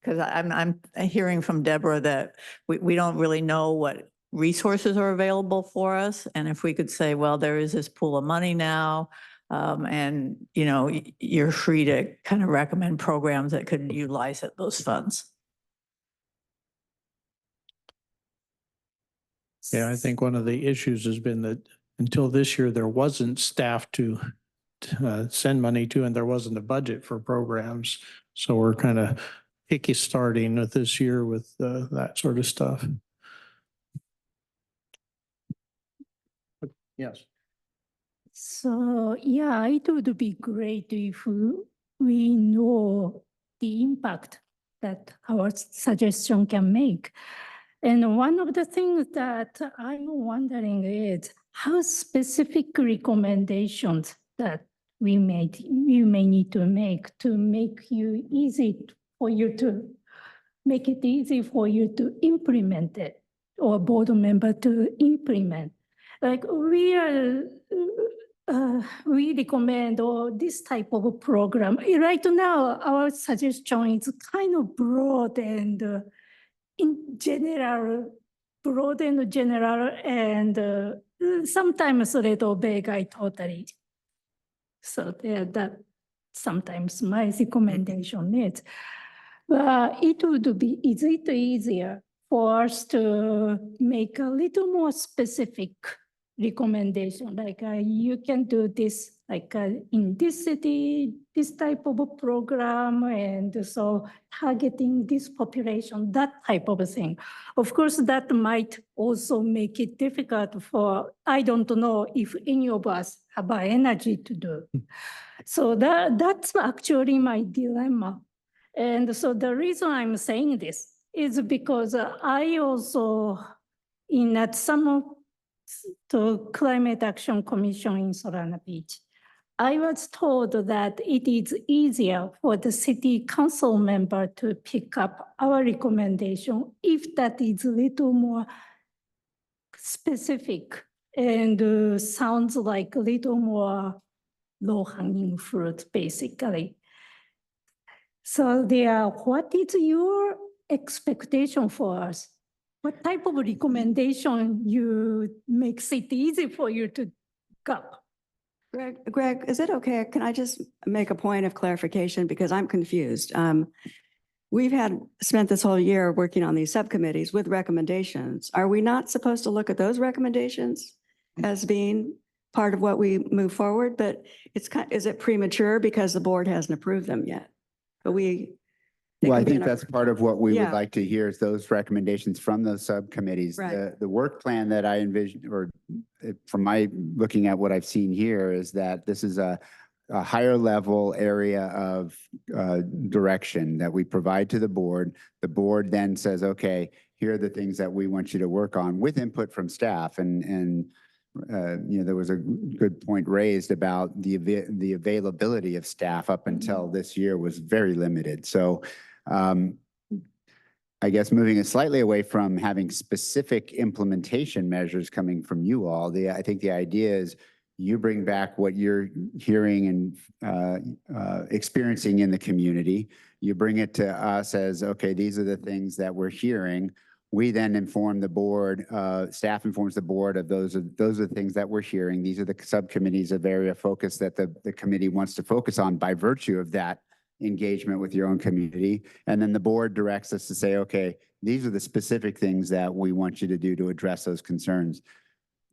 Because I'm hearing from Deborah that we don't really know what resources are available for us. And if we could say, well, there is this pool of money now, and you're free to kind of recommend programs that could utilize those funds. Yeah, I think one of the issues has been that until this year, there wasn't staff to send money to, and there wasn't a budget for programs. So we're kind of picky starting with this year with that sort of stuff. Yes. So, yeah, it would be great if we know the impact that our suggestion can make. And one of the things that I'm wondering is how specific recommendations that you may need to make you make it easy for you to implement it, or board member to implement. Like we recommend this type of a program. Right now, our suggestion is kind of broad and in general broad and general and sometimes a little vague, I totally. So that sometimes my recommendation is, it would be, is it easier for us to make a little more specific recommendation, like you can do this, like in this city, this type of a program, and so targeting this population, that type of a thing. Of course, that might also make it difficult for, I don't know if any of us have energy to do. So that's actually my dilemma. And so the reason I'm saying this is because I also, in that some to Climate Action Commission in Solana Beach, I was told that it is easier for the city council member to pick up our recommendation if that is a little more specific and sounds like a little more low-hanging fruit, basically. So what is your expectation for us? What type of recommendation makes it easy for you to go? Greg, is it okay? Can I just make a point of clarification because I'm confused? We've spent this whole year working on these subcommittees with recommendations. Are we not supposed to look at those recommendations as being part of what we move forward? But is it premature because the board hasn't approved them yet? But well, I think that's part of what we would Yeah. like to hear is those recommendations from those subcommittees. Right. The work plan that I envision, or from my looking at what I've seen here, is that this is a higher level area of direction that we provide to the board. The board then says, okay, here are the things that we want you to work on with input from staff. And there was a good point raised about the availability of staff up until this year was very limited. So I guess moving it slightly away from having specific implementation measures coming from you all, I think the idea is you bring back what you're hearing and experiencing in the community. You bring it to us as, okay, these are the things that we're hearing. We then inform the board, staff informs the board of those are the things that we're hearing. These are the subcommittees of area focus that the committee wants to focus on by virtue of that engagement with your own community. And then the board directs us to say, okay, these are the specific things that we want you to do to address those concerns.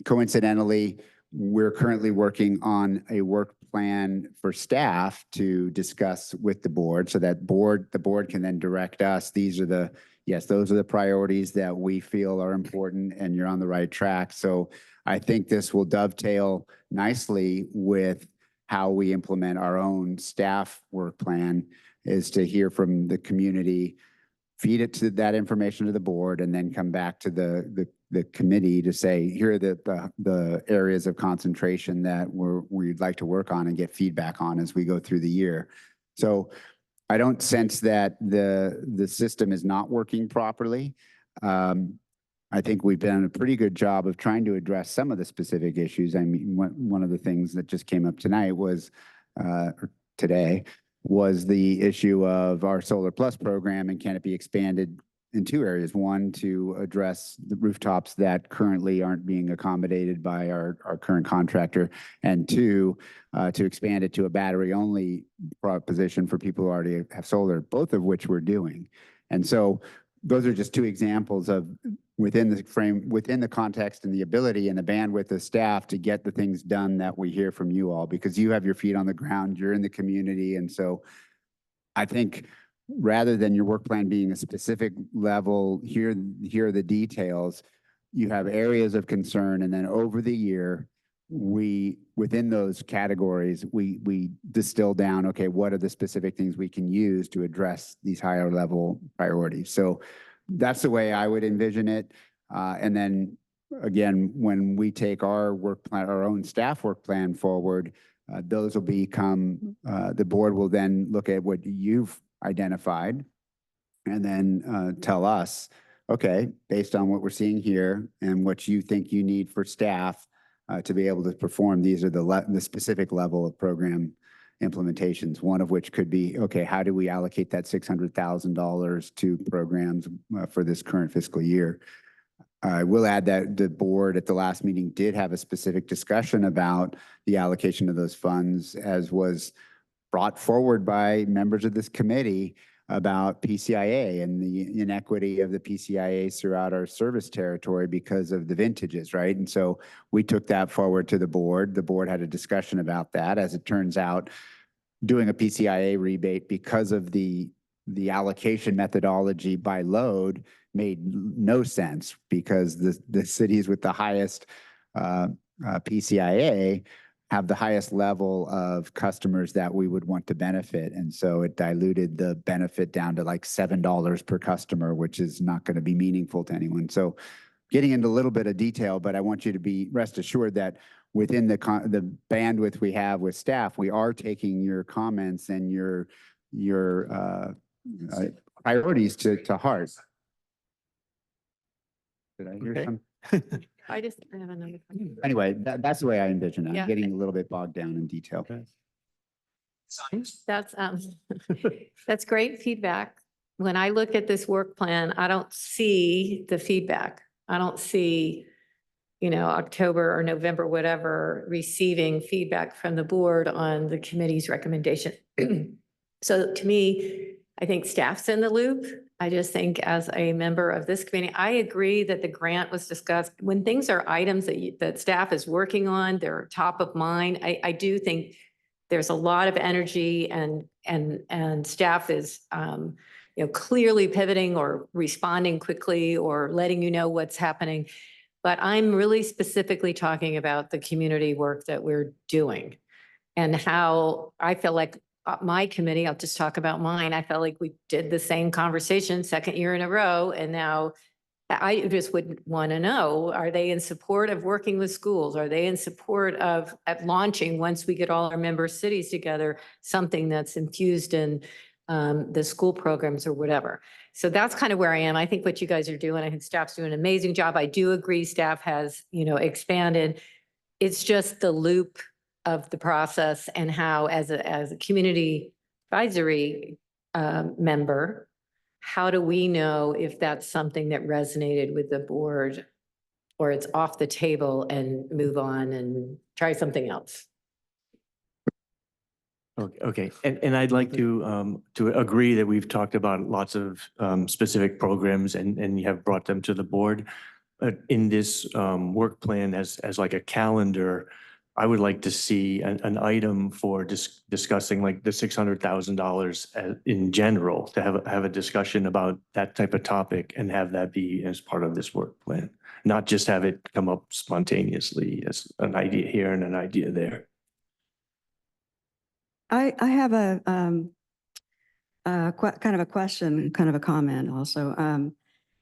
Coincidentally, we're currently working on a work plan for staff to discuss with the board so that the board can then direct us. Those are the priorities that we feel are important and you're on the right track. So I think this will dovetail nicely with how we implement our own staff work plan, is to hear from the community, feed it to that information to the board, and then come back to the committee to say, here are the areas of concentration that we'd like to work on and get feedback on as we go through the year. So I don't sense that the system is not working properly. I think we've done a pretty good job of trying to address some of the specific issues. I mean, one of the things that just came up tonight was, or today, was the issue of our Solar Plus program and can it be expanded in two areas. One, to address the rooftops that currently aren't being accommodated by our current contractor, and two, to expand it to a battery-only position for people who already have solar, both of which we're doing. And so those are just two examples of within the context and the ability and the bandwidth of staff to get the things done that we hear from you all, because you have your feet on the ground, you're in the community. And so I think rather than your work plan being a specific level, here are the details, you have areas of concern, and then over the year, within those categories, we distill down, okay, what are the specific things we can use to address these higher level priorities? So that's the way I would envision it. And then again, when we take our work plan, our own staff work plan forward, those will become, the board will then look at what you've identified and then tell us, okay, based on what we're seeing here and what you think you need for staff to be able to perform, these are the specific level of program implementations, one of which could be, okay, how do we allocate that $600,000 to programs for this current fiscal year? I will add that the board at the last meeting did have a specific discussion about the allocation of those funds, as was brought forward by members of this committee about PCIA and the inequity of the PCIAs throughout our service territory because of the vintages, right? And so we took that forward to the board. The board had a discussion about that. As it turns out, doing a PCIA rebate because of the allocation methodology by load made no sense, because the cities with the highest PCIA have the highest level of customers that we would want to benefit. And so it diluted the benefit down to like $7 per customer, which is not going to be meaningful to anyone. So getting into a little bit of detail, but I want you to be rest assured that within the bandwidth we have with staff, we are taking your comments and your priorities to heart. Did I hear Okay. some? I have another. Anyway, that's the way I envision it. I'm Yeah. getting a little bit bogged down in detail. That's, that's great feedback. When I look at this work plan, I don't see the feedback. I don't see, October or November, whatever, receiving feedback from the board on the committee's recommendation. So to me, I think staff's in the loop. I just think as a member of this committee, I agree that the grant was discussed. When things are items that staff is working on, they're top of mind. I do think there's a lot of energy and staff is, clearly pivoting or responding quickly or letting you know what's happening. But I'm really specifically talking about the community work that we're doing and how I feel like my committee, I'll just talk about mine. I felt like we did the same conversation second year in a row. And now I just would want to know, are they in support of working with schools? Are they in support of launching, once we get all our member cities together, something that's infused in the school programs or whatever? So that's kind of where I am. I think what you guys are doing, I think staff's doing an amazing job. I do agree staff has, expanded. It's just the loop of the process and how as a community advisory member, how do we know if that's something that resonated with the board or it's off the table and move on and try something else? Okay, and I'd like to agree that we've talked about lots of specific programs and you have brought them to the board. In this work plan as like a calendar, I would like to see an item for discussing like the $600,000 in general, to have a discussion about that type of topic and have that be as part of this work plan, not just have it come up spontaneously as an idea here and an idea there. I have a kind of a question, kind of a comment also.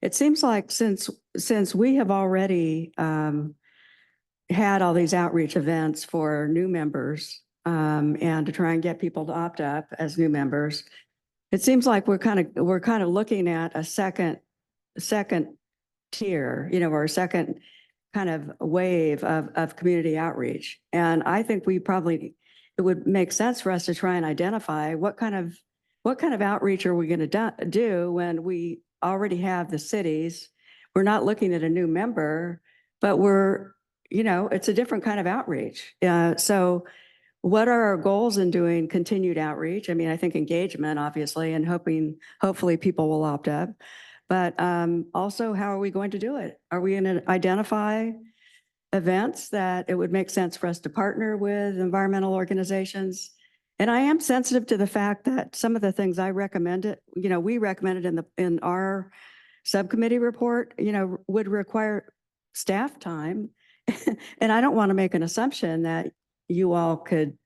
It seems like since we have already had all these outreach events for new members and to try and get people to opt up as new members, it seems like we're kind of looking at a second tier, or a second kind of wave of community outreach. And I think it would make sense for us to try and identify what kind of outreach are we going to do when we already have the cities. We're not looking at a new member, but it's a different kind of outreach. So what are our goals in doing continued outreach? I mean, I think engagement, obviously, and hopefully people will opt up. But also, how are we going to do it? Are we going to identify events that it would make sense for us to partner with environmental organizations? And I am sensitive to the fact that some of the things we recommended in our subcommittee report, would require staff time. And I don't want to make an assumption that you all could,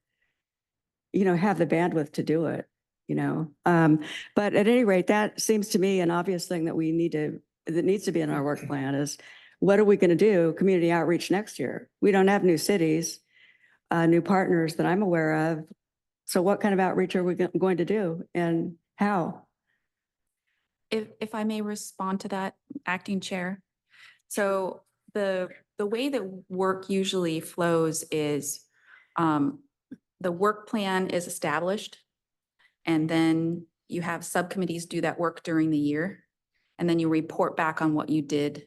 have the bandwidth to do it, But at any rate, that seems to me an obvious thing that needs to be in our work plan is, what are we going to do community outreach next year? We don't have new cities, new partners that I'm aware of. So what kind of outreach are we going to do and how? If I may respond to that, Acting Chair. So the way that work usually flows is the work plan is established, and then you have subcommittees do that work during the year, and then you report back on what you did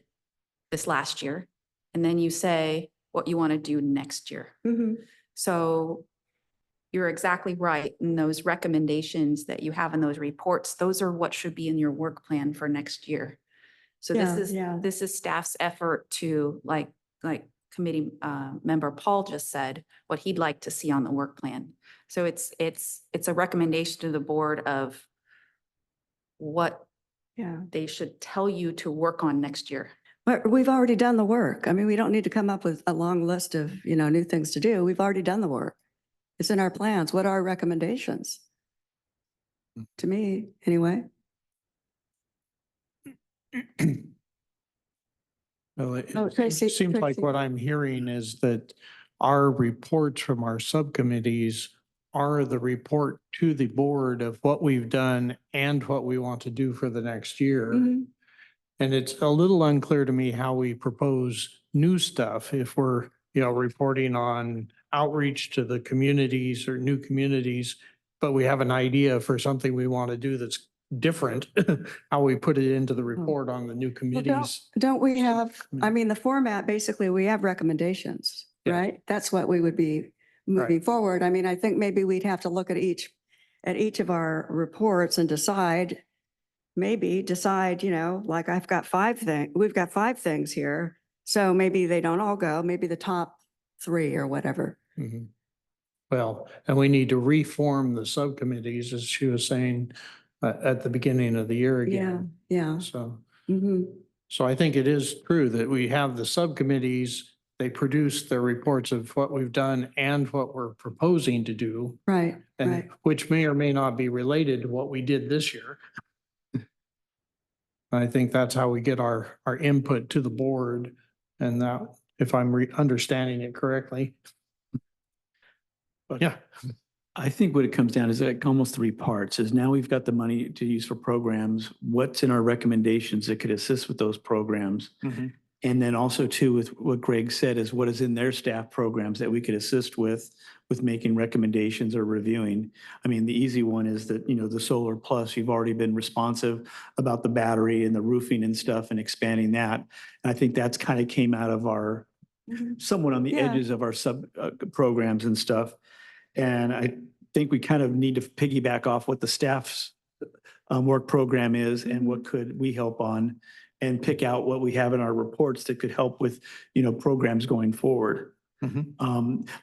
this last year, and then you say what you want to do next year. Mhm. So you're exactly right. And those recommendations that you have in those reports, those are what should be in your work plan for next year. So Yeah. this is staff's effort to like committee member Paul just said, what he'd like to see on the work plan. So it's a recommendation to the board of what Yeah. they should tell you to work on next year. But we've already done the work. I mean, we don't need to come up with a long list of, new things to do. We've already done the work. It's in our plans. What are our recommendations? To me, anyway. Well, Oh, it Tracy- seems like Tracy. what I'm hearing is that our reports from our subcommittees are the report to the board of what we've done and what we want to do for the next year. Mhm. And it's a little unclear to me how we propose new stuff if we're, reporting on outreach to the communities or new communities, but we have an idea for something we want to do that's different, how we put it into the report on the new Well, committees. don't we have, I mean, the format, basically, we have recommendations, Yeah. right? That's what we would be moving forward. I mean, I think maybe we'd have to look at each of our reports and decide, like I've got we've got 5 things here. So maybe they don't all go, maybe the top 3 or whatever. Mhm. Well, and we need to reform the subcommittees, as she was saying, at the beginning of the year again. Yeah. So, Mhm. so I think it is true that we have the subcommittees, they produce their reports of what we've done and what we're proposing to do, Right, and right. which may or may not be related to what we did this year. I think that's how we get our input to the board, and that, if I'm understanding it correctly. But yeah. I think what it comes down is like almost 3 parts, is now we've got the money to use for programs. What's in our recommendations that could assist with those programs? Mhm. And then also too, with what Greg said, is what is in their staff programs that we could assist with making recommendations or reviewing. I mean, the easy one is that, the Solar Plus, you've already been responsive about the battery and the roofing and stuff and expanding that. And I think that's kind of came out of our, somewhat on the Yeah. edges of our sub programs and stuff. And I think we kind of need to piggyback off what the staff's work program is and what could we help on, and pick out what we have in our reports that could help with, programs going forward.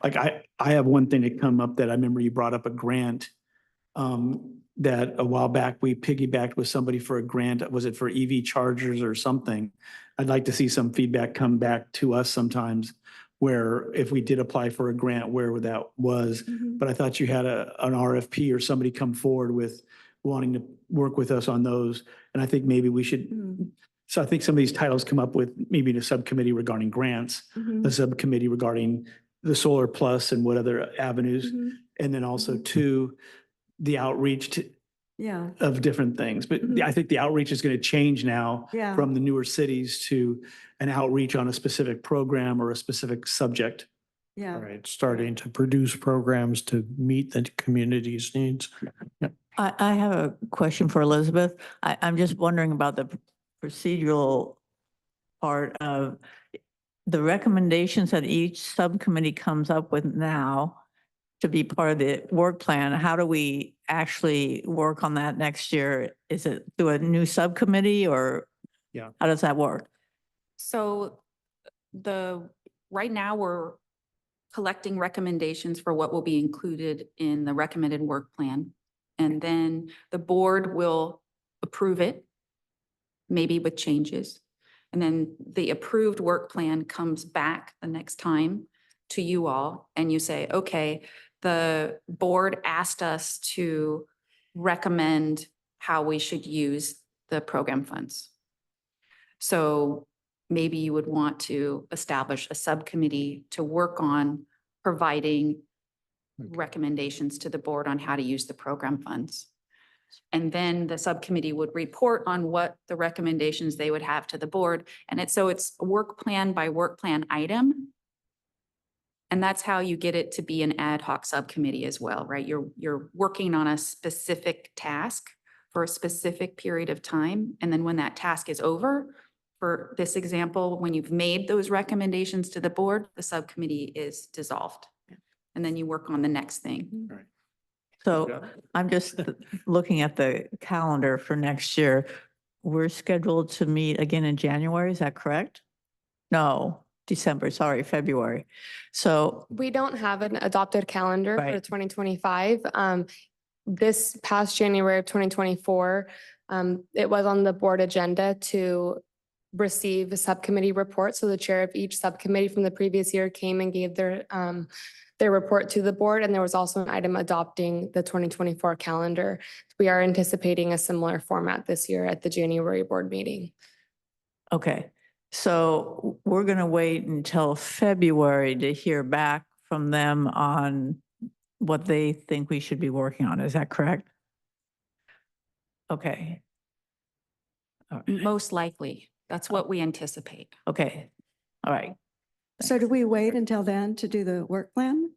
Like I have one thing that come up that I remember you brought up a grant that a while back we piggybacked with somebody for a grant. Was it for EV chargers or something? I'd like to see some feedback come back to us sometimes, where if we did apply for a grant, where that was. But I thought you had an RFP or somebody come forward with wanting to work with us on those. And I think maybe we should, so I think some of these titles come up with maybe a subcommittee regarding grants, a subcommittee regarding the Solar Plus and what other avenues. And then also to the outreach Yeah. of different things. But I think the outreach is going to change now Yeah. from the newer cities to an outreach on a specific program or a specific subject. Yeah. Right, starting to produce programs to meet the community's needs. I have a question for Elizabeth. I'm just wondering about the procedural part of the recommendations that each subcommittee comes up with now to be part of the work plan. How do we actually work on that next year? Is it through a new subcommittee, or Yeah. how does that work? So right now we're collecting recommendations for what will be included in the recommended work plan. And then the board will approve it, maybe with changes. And then the approved work plan comes back the next time to you all, and you say, okay, the board asked us to recommend how we should use the program funds. So maybe you would want to establish a subcommittee to work on providing recommendations to the board on how to use the program funds. And then the subcommittee would report on what the recommendations they would have to the board. And it's a work plan by work plan item. And that's how you get it to be an ad hoc subcommittee as well, right? You're working on a specific task for a specific period of time. And then when that task is over, for this example, when you've made those recommendations to the board, the subcommittee is dissolved. And then you work on the next thing. So I'm just looking at the calendar for next year. We're scheduled to meet again in January, is that correct? No, December, sorry, February. So, We don't have an adopted calendar for Right. 2025. This past January of 2024, it was on the board agenda to receive a subcommittee report. So the chair of each subcommittee from the previous year came and gave their report to the board. And there was also an item adopting the 2024 calendar. We are anticipating a similar format this year at the January board meeting. okay, so we're going to wait until February to hear back from them on what they think we should be working on. Is that correct? Okay. All right. Most likely, that's what we anticipate. Okay, all right. So do we wait until then to do the work plan?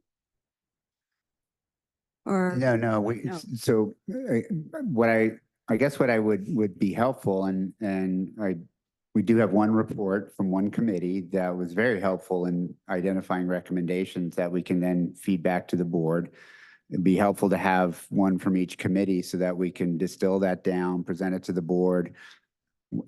Or? No, No. so I guess what I would be helpful we do have one report from one committee that was very helpful in identifying recommendations that we can then feed back to the board. It'd be helpful to have one from each committee so that we can distill that down, present it to the board.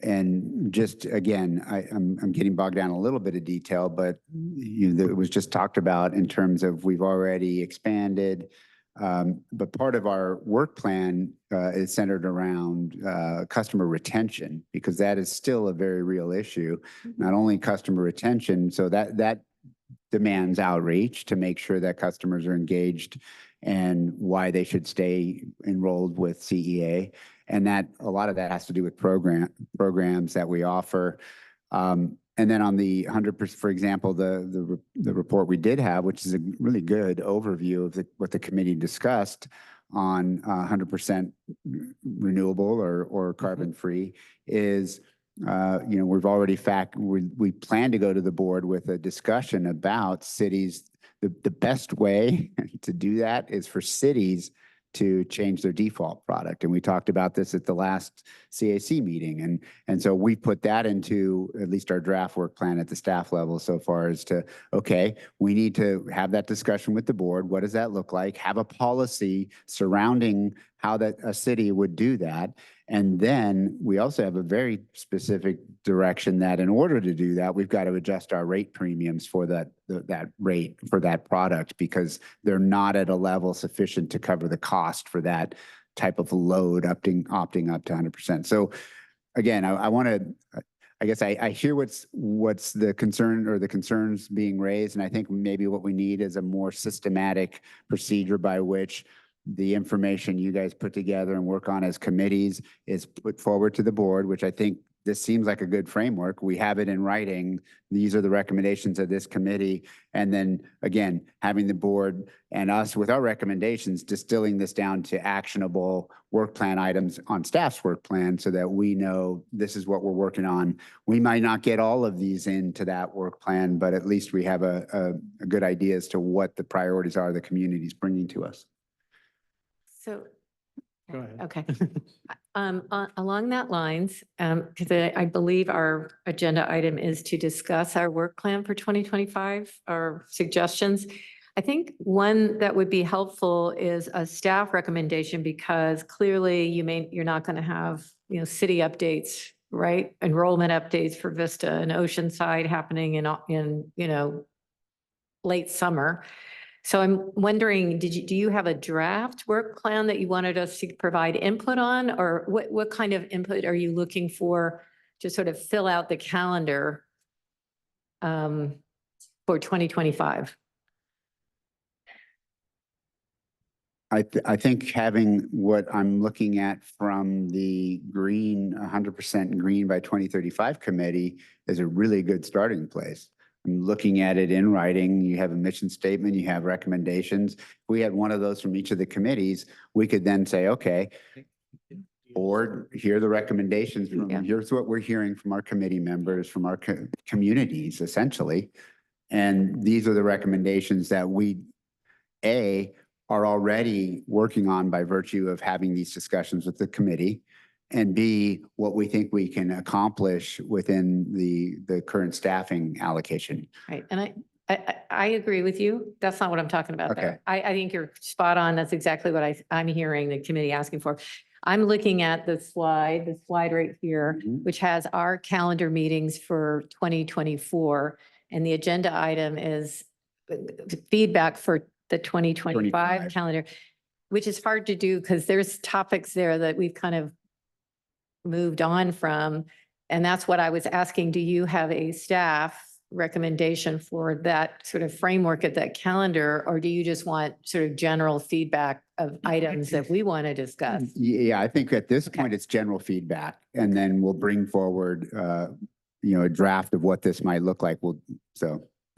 And just, again, I'm getting bogged down a little bit of detail, but it was just talked about in terms of we've already expanded. But part of our work plan is centered around customer retention, because that is still a very real issue. Not only customer retention, so that demands outreach to make sure that customers are engaged and why they should stay enrolled with CEA. And that a lot of that has to do with programs that we offer. And then on the 100%, for example, the report we did have, which is a really good overview of what the committee discussed on 100% renewable or carbon free, is we've already we plan to go to the board with a discussion about cities. The best way to do that is for cities to change their default product. And we talked about this at the last CAC meeting. And so we put that into at least our draft work plan at the staff level so far as to, okay, we need to have that discussion with the board. What does that look like? Have a policy surrounding how that a city would do that. And then we also have a very specific direction that in order to do that, we've got to adjust our rate premiums for that rate for that product, because they're not at a level sufficient to cover the cost for that type of load opting up to 100%. So again, I guess I hear what's the concern or the concerns being raised. And I think maybe what we need is a more systematic procedure by which the information you guys put together and work on as committees is put forward to the board, which I think this seems like a good framework. We have it in writing. These are the recommendations of this committee. And then again, having the board and us with our recommendations, distilling this down to actionable work plan items on staff's work plan so that we know this is what we're working on. We might not get all of these into that work plan, but at least we have a good idea as to what the priorities are the community's bringing to us. So, Go ahead. okay. Along that lines, because I believe our agenda item is to discuss our work plan for 2025, our suggestions. I think one that would be helpful is a staff recommendation, because clearly you're not going to have, city updates, right? Enrollment updates for Vista and Oceanside happening in late summer. So I'm wondering, do you have a draft work plan that you wanted us to provide input on, or what kind of input are you looking for to sort of fill out the calendar for 2025? I think having what I'm looking at from the green, 100% green by 2035 committee is a really good starting place. I'm looking at it in writing. You have a mission statement, you have recommendations. If we had one of those from each of the committees, we could then say, okay, board, here are the recommendations. Here's what we're hearing from our committee members, from our communities, essentially. And these are the recommendations that we, are already working on by virtue of having these discussions with the committee. and B, what we think we can accomplish within the current staffing allocation. Right, and I agree with you. That's not what I'm talking about Okay. there. I think you're spot on. That's exactly what I'm hearing the committee asking for. I'm looking at the slide right here, Mhm. which has our calendar meetings for 2024. And the agenda item is feedback for the 2025 25. calendar, which is hard to do because there's topics there that we've kind of moved on from. And that's what I was asking. Do you have a staff recommendation for that sort of framework at that calendar? Or do you just want sort of general feedback of items that we want to discuss? Yeah, I think at this point, it's general feedback, and then we'll bring forward, a draft of what this might look like.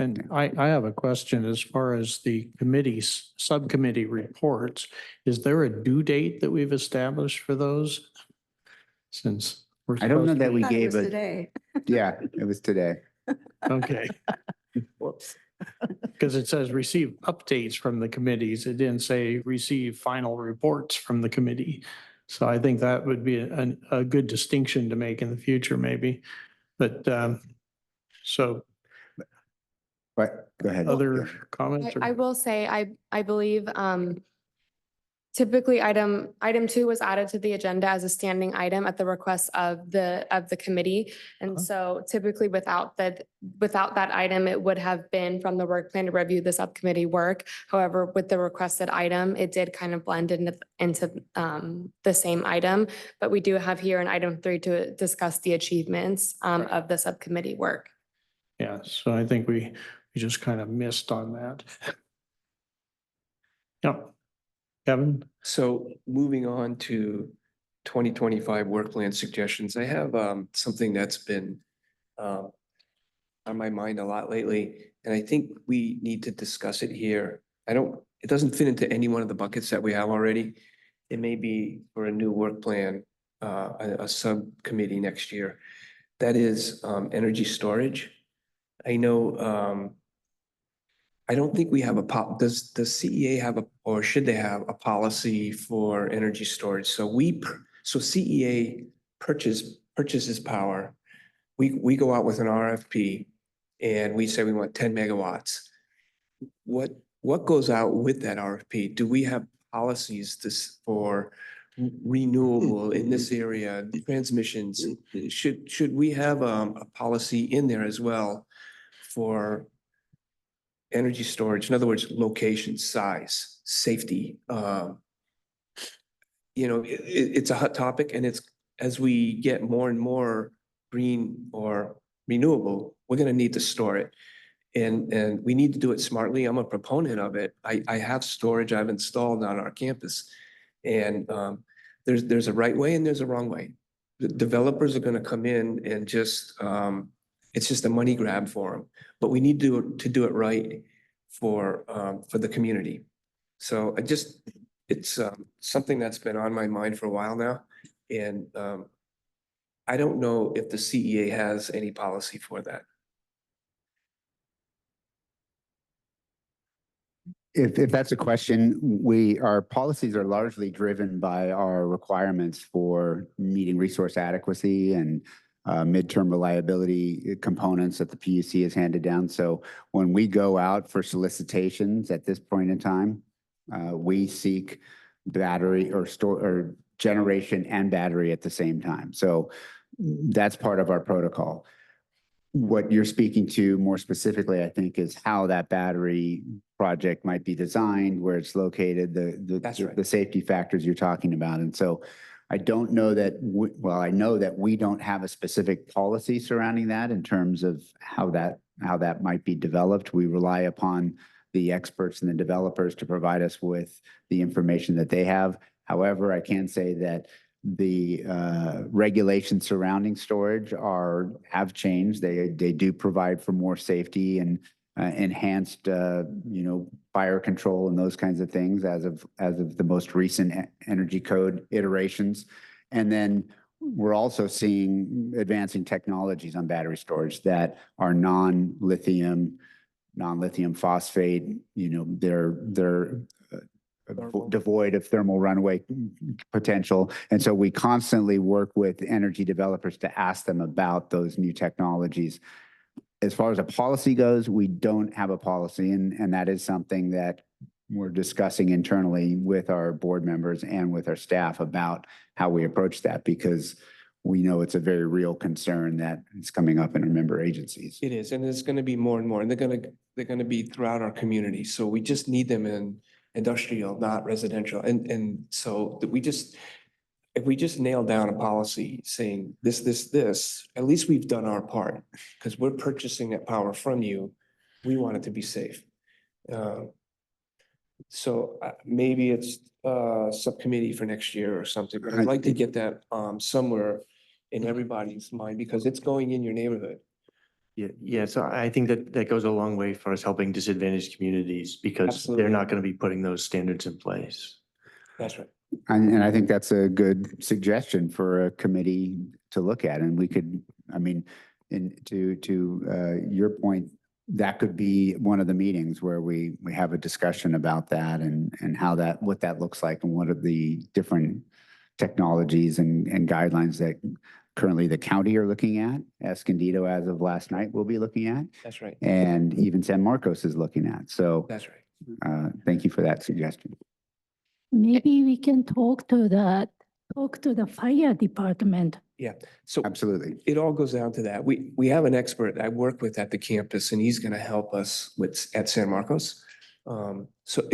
And I have a question as far as the committees, subcommittee reports. Is there a due date that we've established for those? Since we're I don't know supposed that to we be- Thought it gave was a, today. yeah, it was today. Okay, Whoops. because it says receive updates from the committees. It didn't say receive final reports from the committee. So I think that would be a good distinction to make in the future, maybe. But so But go ahead. other comments? I or- will say, I believe, typically item 2 was added to the agenda as a standing item at the request of the committee. And so typically without that item, it would have been from the work plan to review the subcommittee work. However, with the requested item, it did kind of blend into the same item. But we do have here in item 3 to discuss the achievements of the subcommittee work. Yeah, so I think we just kind of missed on that. Yep. Kevin? So moving on to 2025 work plan suggestions, I have something that's been on my mind a lot lately, and I think we need to discuss it here. It doesn't fit into any one of the buckets that we have already. It may be for a new work plan, a subcommittee next year. That is energy storage. I know I don't think we have does CEA have or should they have a policy for energy storage? So CEA purchases power. We go out with an RFP and we say we want 10 megawatts. What goes out with that RFP? Do we have policies for renewable in this area, transmissions? Should we have a policy in there as well for energy storage? In other words, location, size, safety. It's a hot topic, and it's as we get more and more green or renewable, we're going to need to store it. And we need to do it smartly. I'm a proponent of it. I have storage I've installed on our campus. And there's a right way and there's a wrong way. The developers are going to come in and it's just a money grab for them. But we need to do it right for the community. So it's something that's been on my mind for a while now. And I don't know if the CEA has any policy for that. If that's a question, our policies are largely driven by our requirements for meeting resource adequacy and midterm reliability components that the PUC has handed down. So when we go out for solicitations at this point in time, we seek battery or generation and battery at the same time. So that's part of our protocol. What you're speaking to more specifically, I think, is how that battery project might be designed, where it's located, the safety factors you're talking about. And so I don't know that, I know that we don't have a specific policy surrounding that in terms of how that might be developed. We rely upon the experts and the developers to provide us with the information that they have. However, I can say that the regulations surrounding storage have changed. They do provide for more safety and enhanced fire control and those kinds of things as of the most recent energy code iterations. And then we're also seeing advancing technologies on battery storage that are non-lithium phosphate. They're Thermal. devoid of thermal runaway potential. And so we constantly work with energy developers to ask them about those new technologies. As far as a policy goes, we don't have a policy, and that is something that we're discussing internally with our board members and with our staff about how we approach that, because we know it's a very real concern that is coming up in our member agencies. It is, and it's going to be more and more, and they're going to be throughout our community. So we just need them in industrial, not residential. And so that if we just nail down a policy saying this, at least we've done our part, because we're purchasing that power from you. We want it to be safe. So maybe it's a subcommittee for next year or something, but I'd like to get that somewhere in everybody's mind, because it's going in your neighborhood. Yeah. So I think that goes a long way for us helping disadvantaged communities, because Absolutely. they're not going to be putting those standards in place. That's right. And I think that's a good suggestion for a committee to look at. And we could, I mean, to your point, that could be one of the meetings where we have a discussion about that and how what that looks like, and what are the different technologies and guidelines that currently the county are looking at. Escondido, as of last night, will be looking at, That's right. and even San Marcos is looking at. So That's right. thank you for that suggestion. Maybe we can talk to the fire department. Yeah. So Absolutely. it all goes down to that. We have an expert I work with at the campus, and he's going to help us at San Marcos. So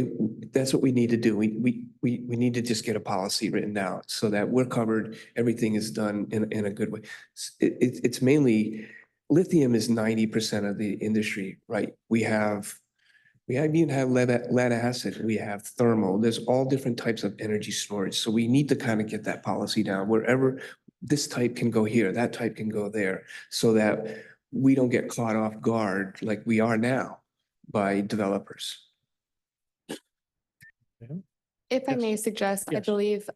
that's what we need to do. We need to just get a policy written out so that we're covered. Everything is done in a good way. It's mainly lithium is 90% of the industry, right? We even have lead acid. We have thermal. There's all different types of energy storage. So we need to kind of get that policy down wherever this type can go here, that type can go there, so that we don't get caught off guard like we are now by developers. If I Yes. may suggest, I Yes. believe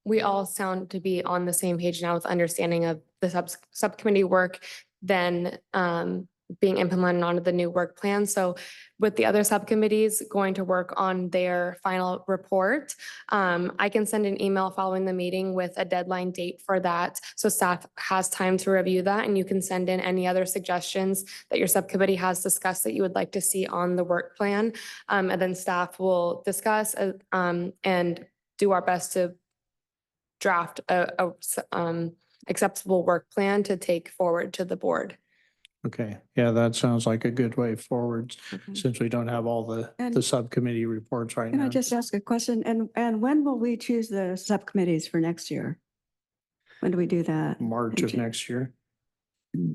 we all sound to be on the same page now with understanding of the subcommittee work, then being implemented onto the new work plan. So with the other subcommittees going to work on their final report, I can send an email following the meeting with a deadline date for that. So staff has time to review that, and you can send in any other suggestions that your subcommittee has discussed that you would like to see on the work plan. And then staff will discuss and do our best to draft a acceptable work plan to take forward to the board. Okay, yeah, that sounds like a good way forward, Okay. since we don't have all the And- subcommittee reports right Can I now. just ask a question? And when will we choose the subcommittees for next year? When do we do that? March of next year.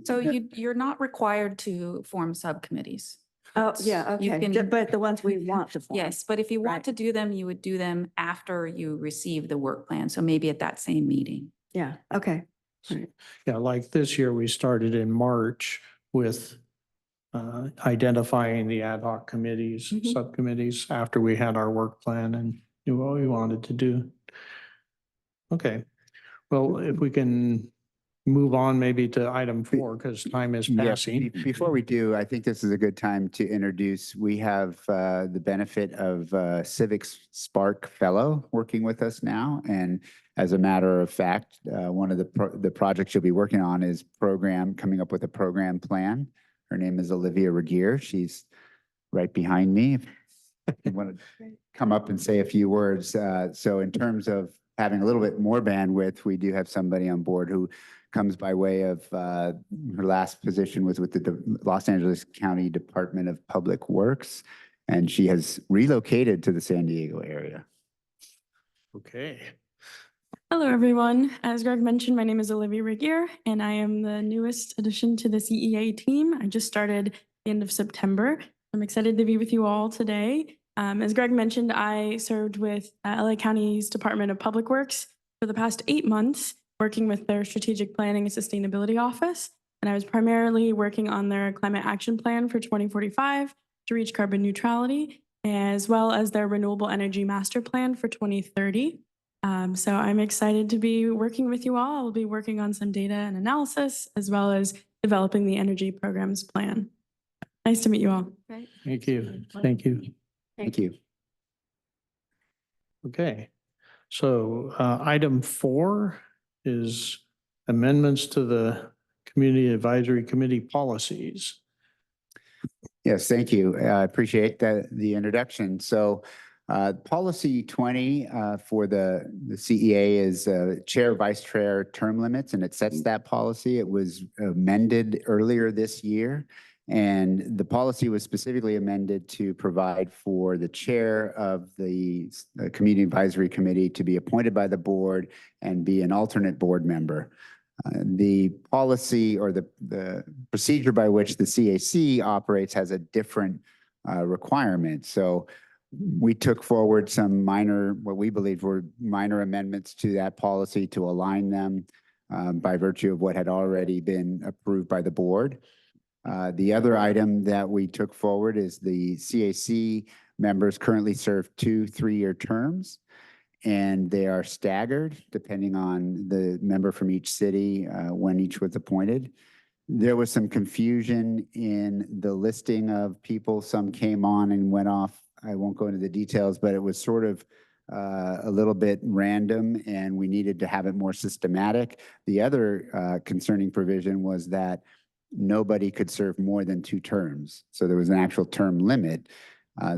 So you're not required to form subcommittees. Oh, yeah, You okay. can- But the ones we want to form. Yes, but if you Right. want to do them, you would do them after you receive the work plan. So maybe at that same meeting. Yeah, okay. Yeah, like this year, we started in March with identifying the ad hoc committees, Mhm. subcommittees, after we had our work plan and knew what we wanted to do. Okay, well, if we can move on maybe to item 4, because time is Yeah, passing. before we do, I think this is a good time to introduce, we have the benefit of Civic Spark Fellow working with us now. And as a matter of fact, one of the projects you'll be working on is coming up with a program plan. Her name is Olivia Regier. She's right behind me. If you want to come up and say a few words. So in terms of having a little bit more bandwidth, we do have somebody on board who comes by way of her last position was with the Los Angeles County Department of Public Works, and she has relocated to the San Diego area. Okay. Hello, everyone. As Greg mentioned, my name is Olivia Regier, and I am the newest addition to the CEA team. I just started at the end of September. I'm excited to be with you all today. As Greg mentioned, I served with LA County's Department of Public Works for the past 8 months, working with their Strategic Planning and Sustainability Office. And I was primarily working on their Climate Action Plan for 2045 to reach carbon neutrality, as well as their Renewable Energy Master Plan for 2030. So I'm excited to be working with you all. I'll be working on some data and analysis, as well as developing the energy programs plan. Nice to meet you all. Thank you. Thank you. Thank you. Okay, so item 4 is amendments to the Community Advisory Committee policies. Yes, thank you. I appreciate the introduction. So policy 20 for the CEA is chair, vice chair term limits, and it sets that policy. It was amended earlier this year. And the policy was specifically amended to provide for the chair of the Community Advisory Committee to be appointed by the board and be an alternate board member. The policy or the procedure by which the CAC operates has a different requirement. So we took forward some minor, what we believe were minor amendments to that policy to align them by virtue of what had already been approved by the board. The other item that we took forward is the CAC members currently serve 2 3-year terms, and they are staggered depending on the member from each city when each was appointed. There was some confusion in the listing of people. Some came on and went off. I won't go into the details, but it was sort of a little bit random, and we needed to have it more systematic. The other concerning provision was that nobody could serve more than 2 terms. So there was an actual term limit.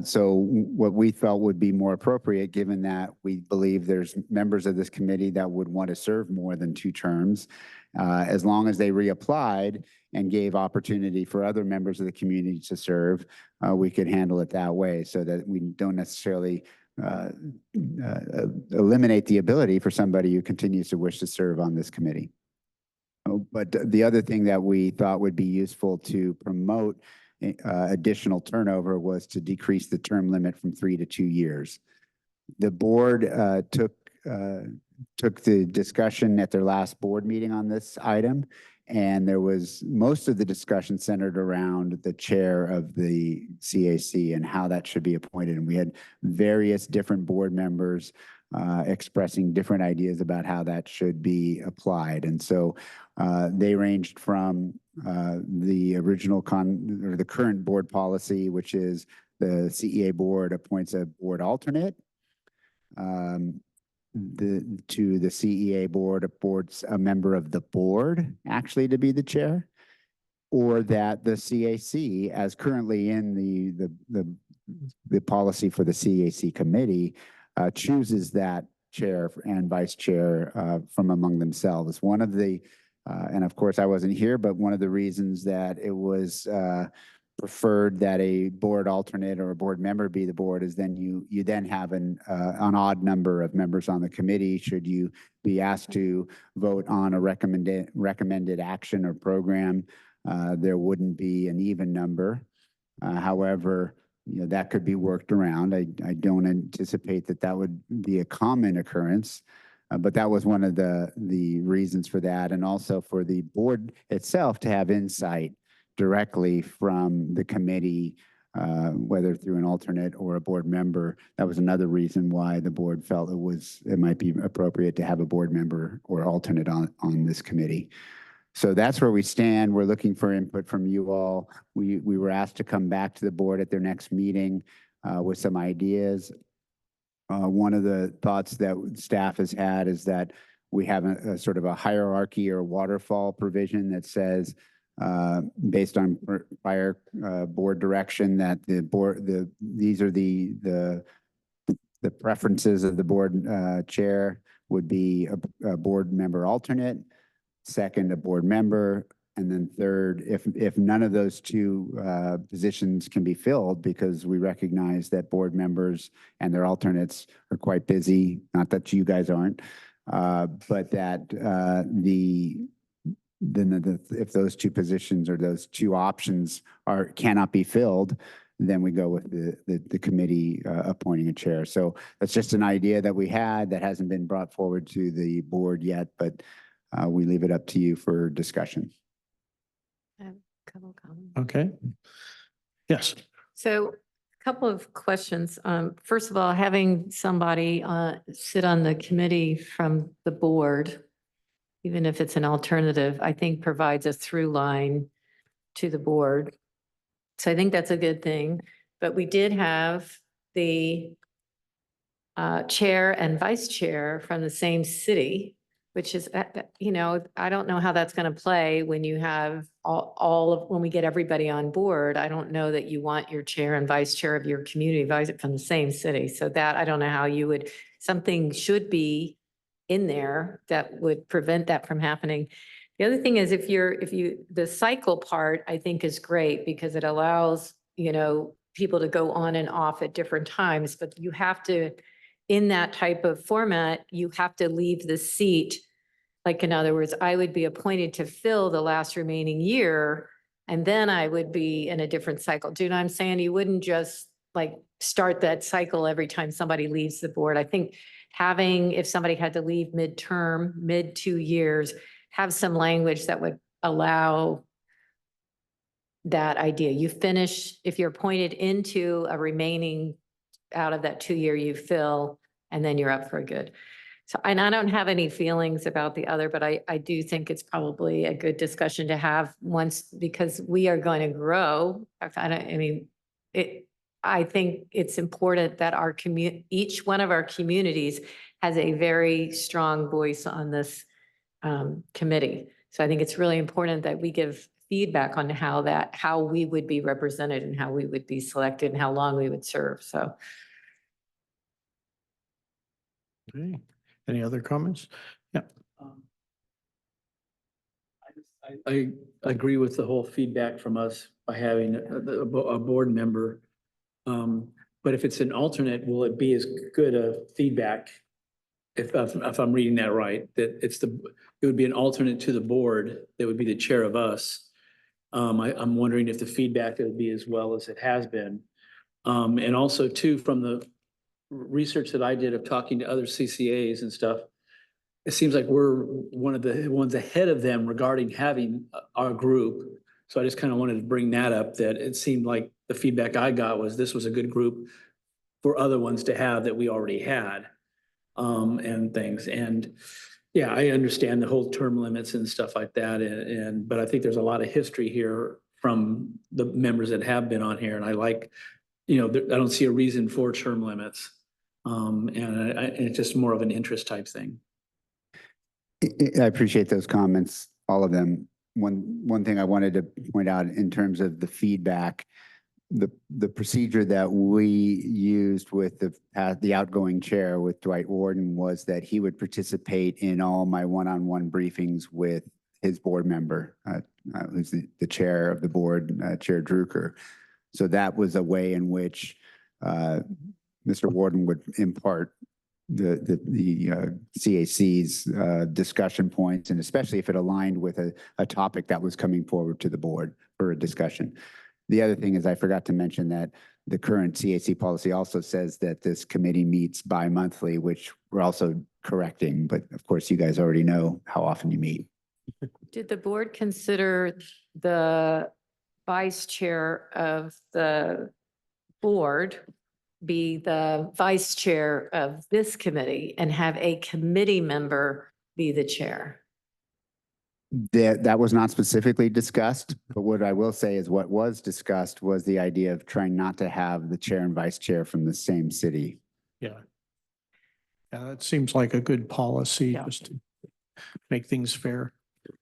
So what we felt would be more appropriate, given that we believe there's members of this committee that would want to serve more than 2 terms, as long as they reapplied and gave opportunity for other members of the community to serve, we could handle it that way so that we don't necessarily eliminate the ability for somebody who continues to wish to serve on this committee. But the other thing that we thought would be useful to promote additional turnover was to decrease the term limit from 3 to 2 years. The board took the discussion at their last board meeting on this item, and there was most of the discussion centered around the chair of the CAC and how that should be appointed. And we had various different board members expressing different ideas about how that should be applied. And so they ranged from the original or the current board policy, which is the CEA board appoints a board alternate, to the CEA board appoints a member of the board actually to be the chair, or that the CAC, as currently in the policy for the CAC committee, chooses that chair and vice chair from among themselves. One of the and of course I wasn't here, but one of the reasons that it was preferred that a board alternate or a board member be the board is then you then have an odd number of members on the committee. Should you be asked to vote on a recommended action or program, there wouldn't be an even number. However, that could be worked around. I don't anticipate that would be a common occurrence. But that was one of the reasons for that, and also for the board itself to have insight directly from the committee, whether through an alternate or a board member. That was another reason why the board felt it might be appropriate to have a board member or alternate on this committee. So that's where we stand. We're looking for input from you all. We were asked to come back to the board at their next meeting with some ideas. One of the thoughts that staff has had is that we have a sort of a hierarchy or waterfall provision that says, based on prior board direction, that these are the preferences of the board chair would be a board member alternate, second a board member, and then third, if none of those 2 positions can be filled, because we recognize that board members and their alternates are quite busy, not that you guys aren't, but that if those 2 positions or those 2 options cannot be filled, then we go with the committee appointing a chair. So that's just an idea that we had that hasn't been brought forward to the board yet, but we leave it up to you for discussion. I have a couple comments. Okay. Yes. So a couple of questions. First of all, having somebody sit on the committee from the board, even if it's an alternative, I think provides a through line to the board. So I think that's a good thing. But we did have the chair and vice chair from the same city, which is, I don't know how that's going to play when you have when we get everybody on board. I don't know that you want your chair and vice chair of your community advisor from the same city. So that, I don't know how you would, something should be in there that would prevent that from happening. The other thing is the cycle part, I think is great because it allows, people to go on and off at different times, but you have to, in that type of format, you have to leave the seat. Like, in other words, I would be appointed to fill the last remaining year, and then I would be in a different cycle. Do you know what I'm saying? You wouldn't just like start that cycle every time somebody leaves the board. I think if somebody had to leave midterm, mid 2 years, have some language that would allow that idea. You finish, if you're appointed into a remaining out of that 2 year, you fill, and then you're up for good. So, and I don't have any feelings about the other, but I do think it's probably a good discussion to have once, because we are going to grow. I think it's important that each one of our communities has a very strong voice on this committee. So I think it's really important that we give feedback on how we would be represented and how we would be selected and how long we would serve. So. Okay. Any other comments? Yeah. I agree with the whole feedback from us by having a board member. But if it's an alternate, will it be as good a feedback? If I'm reading that right, that it would be an alternate to the board that would be the chair of us. I'm wondering if the feedback would be as well as it has been. And also too, from the research that I did of talking to other CCAs and stuff, it seems like we're one of the ones ahead of them regarding having our group. So I just kind of wanted to bring that up, that it seemed like the feedback I got was this was a good group for other ones to have that we already had, and things. And yeah, I understand the whole term limits and stuff like that. But I think there's a lot of history here from the members that have been on here. And I like, I don't see a reason for term limits. And it's just more of an interest type thing. I appreciate those comments, all of them. One thing I wanted to point out in terms of the feedback, the procedure that we used with the outgoing chair with Dwight Warden was that he would participate in all my one-on-one briefings with his board member, who's the chair of the board, Chair Drucker. So that was a way in which Mr. Warden would impart the CAC's discussion points, and especially if it aligned with a topic that was coming forward to the board for a discussion. The other thing is I forgot to mention that the current CAC policy also says that this committee meets bi-monthly, which we're also correcting, but of course you guys already know how often you meet. Did the board consider the vice chair of the board be the vice chair of this committee and have a committee member be the chair? That was not specifically discussed, but what I will say is what was discussed was the idea of trying not to have the chair and vice chair from the same city. Yeah. Yeah, that seems like a good policy, Yeah. just to make things fair.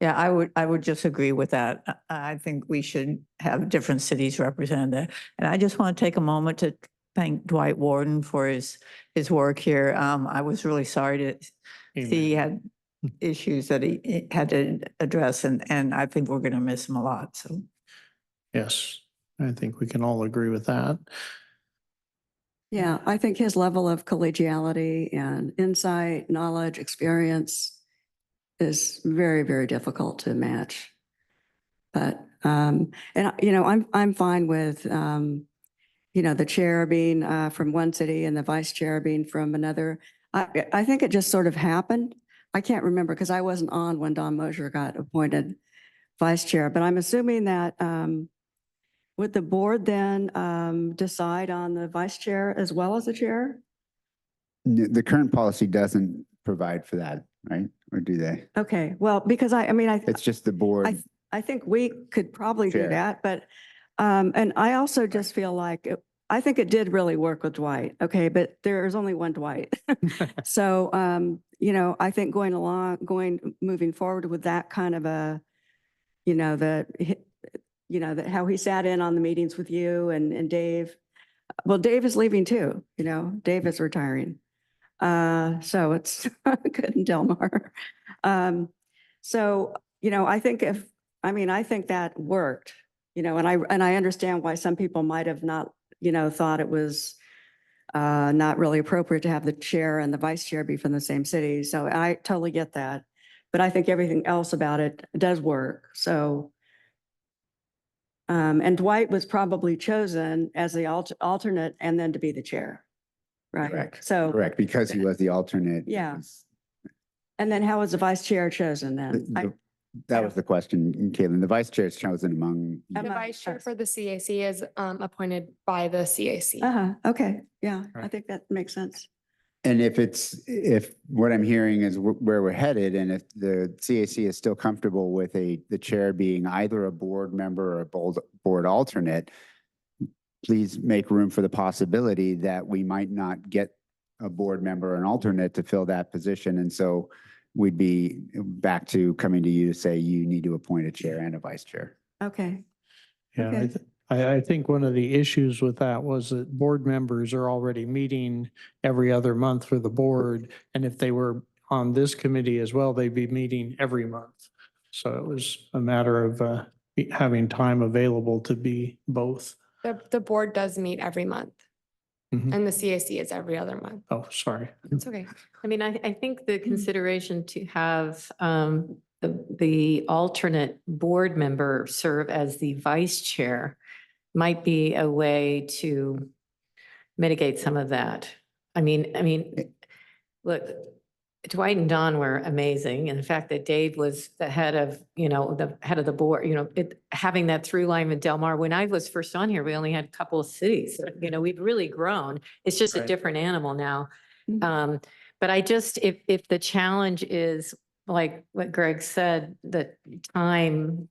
Yeah, I would just agree with that. I think we should have different cities represented there. And I just want to take a moment to thank Dwight Warden for his work here. I was really sorry to see he had issues that he had to address, and I think we're going to miss him a lot. So, Yes, I think we can all agree with that. Yeah, I think his level of collegiality and insight, knowledge, experience is very, very difficult to match. But, and I'm fine with, the chair being from one city and the vice chair being from another. I think it just sort of happened. I can't remember because I wasn't on when Don Mosier got appointed vice chair, but I'm assuming that would the board then decide on the vice chair as well as the chair? The current policy doesn't provide for that, right? Or do they? Okay, well, because It's just the board. I think we could probably do Chair. that, but, and I also just feel like I think it did really work with Dwight. Okay, but there is only one Dwight. So, I think moving forward with that kind of a, that how he sat in on the meetings with you and Dave. Well, Dave is leaving too, Dave is retiring. So it's good in Delmar. So, I think I think that worked, and I understand why some people might have not, thought it was not really appropriate to have the chair and the vice chair be from the same city. So I totally get that. But I think everything else about it does work. So, and Dwight was probably chosen as the alternate and then to be the chair. Right. Correct. So. Correct, because he was the alternate. Yeah. And then how was the vice chair chosen then? That was the question, Caitlin. The vice chair is chosen among. The vice chair for the CAC is appointed by the CAC. Okay, yeah, I Right. think that makes sense. And if what I'm hearing is where we're headed, and if the CAC is still comfortable with the chair being either a board member or a board alternate, please make room for the possibility that we might not get a board member or an alternate to fill that position. And so we'd be back to coming to you to say you need to appoint a chair and a vice chair. Okay, Yeah, Okay. I think one of the issues with that was that board members are already meeting every other month for the board. And if they were on this committee as well, they'd be meeting every month. So it was a matter of having time available to be both. The board does meet every month Mhm. and the CAC is every other month. Oh, sorry. It's okay. I mean, I think the consideration to have the alternate board member serve as the vice chair might be a way to mitigate some of that. I mean, look, Dwight and Don were amazing. And the fact that Dave was the head of, the head of the board, having that through line with Delmar. When I was first on here, we only had a couple of cities. We've really grown. It's just a Right. different animal now. But I just, if the challenge is like what Greg said, the time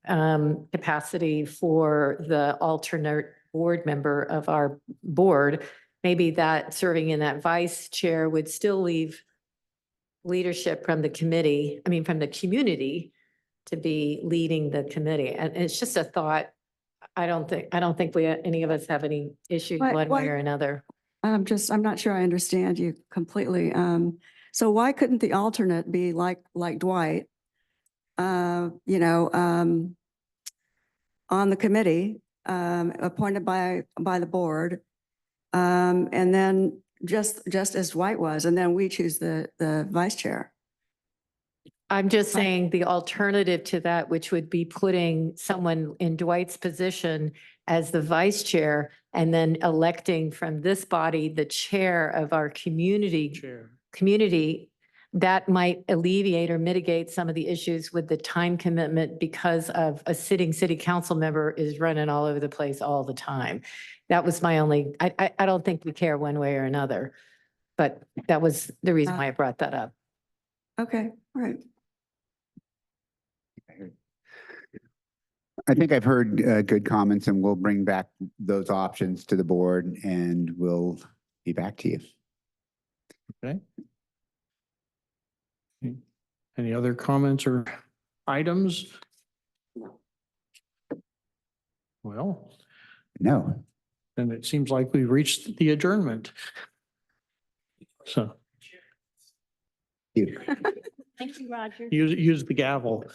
capacity for the alternate board member of our board, maybe that serving in that vice chair would still leave leadership from the committee, from the community to be leading the committee. And it's just a thought. I don't think any of us have any issue Why- one why- way or another. I'm not sure I understand you completely. So why couldn't the alternate be like Dwight? On the committee, appointed by the board. And then just as Dwight was, and then we choose the vice chair. I'm just saying the alternative to that, which would be putting someone in Dwight's position as the vice chair and then electing from this body, the chair of our community, that might alleviate or mitigate some of the issues with the time commitment because of a sitting city council member is running all over the place all the time. That was my only, I don't think we care one way or another, but that was the reason why I brought that up. Okay, all right. I think I've heard good comments, and we'll bring back those options to the board and we'll be back to you. Okay. Any other comments or items? Well, No. then it seems like we reached the adjournment. So You. Thank you, Roger. use the gavel.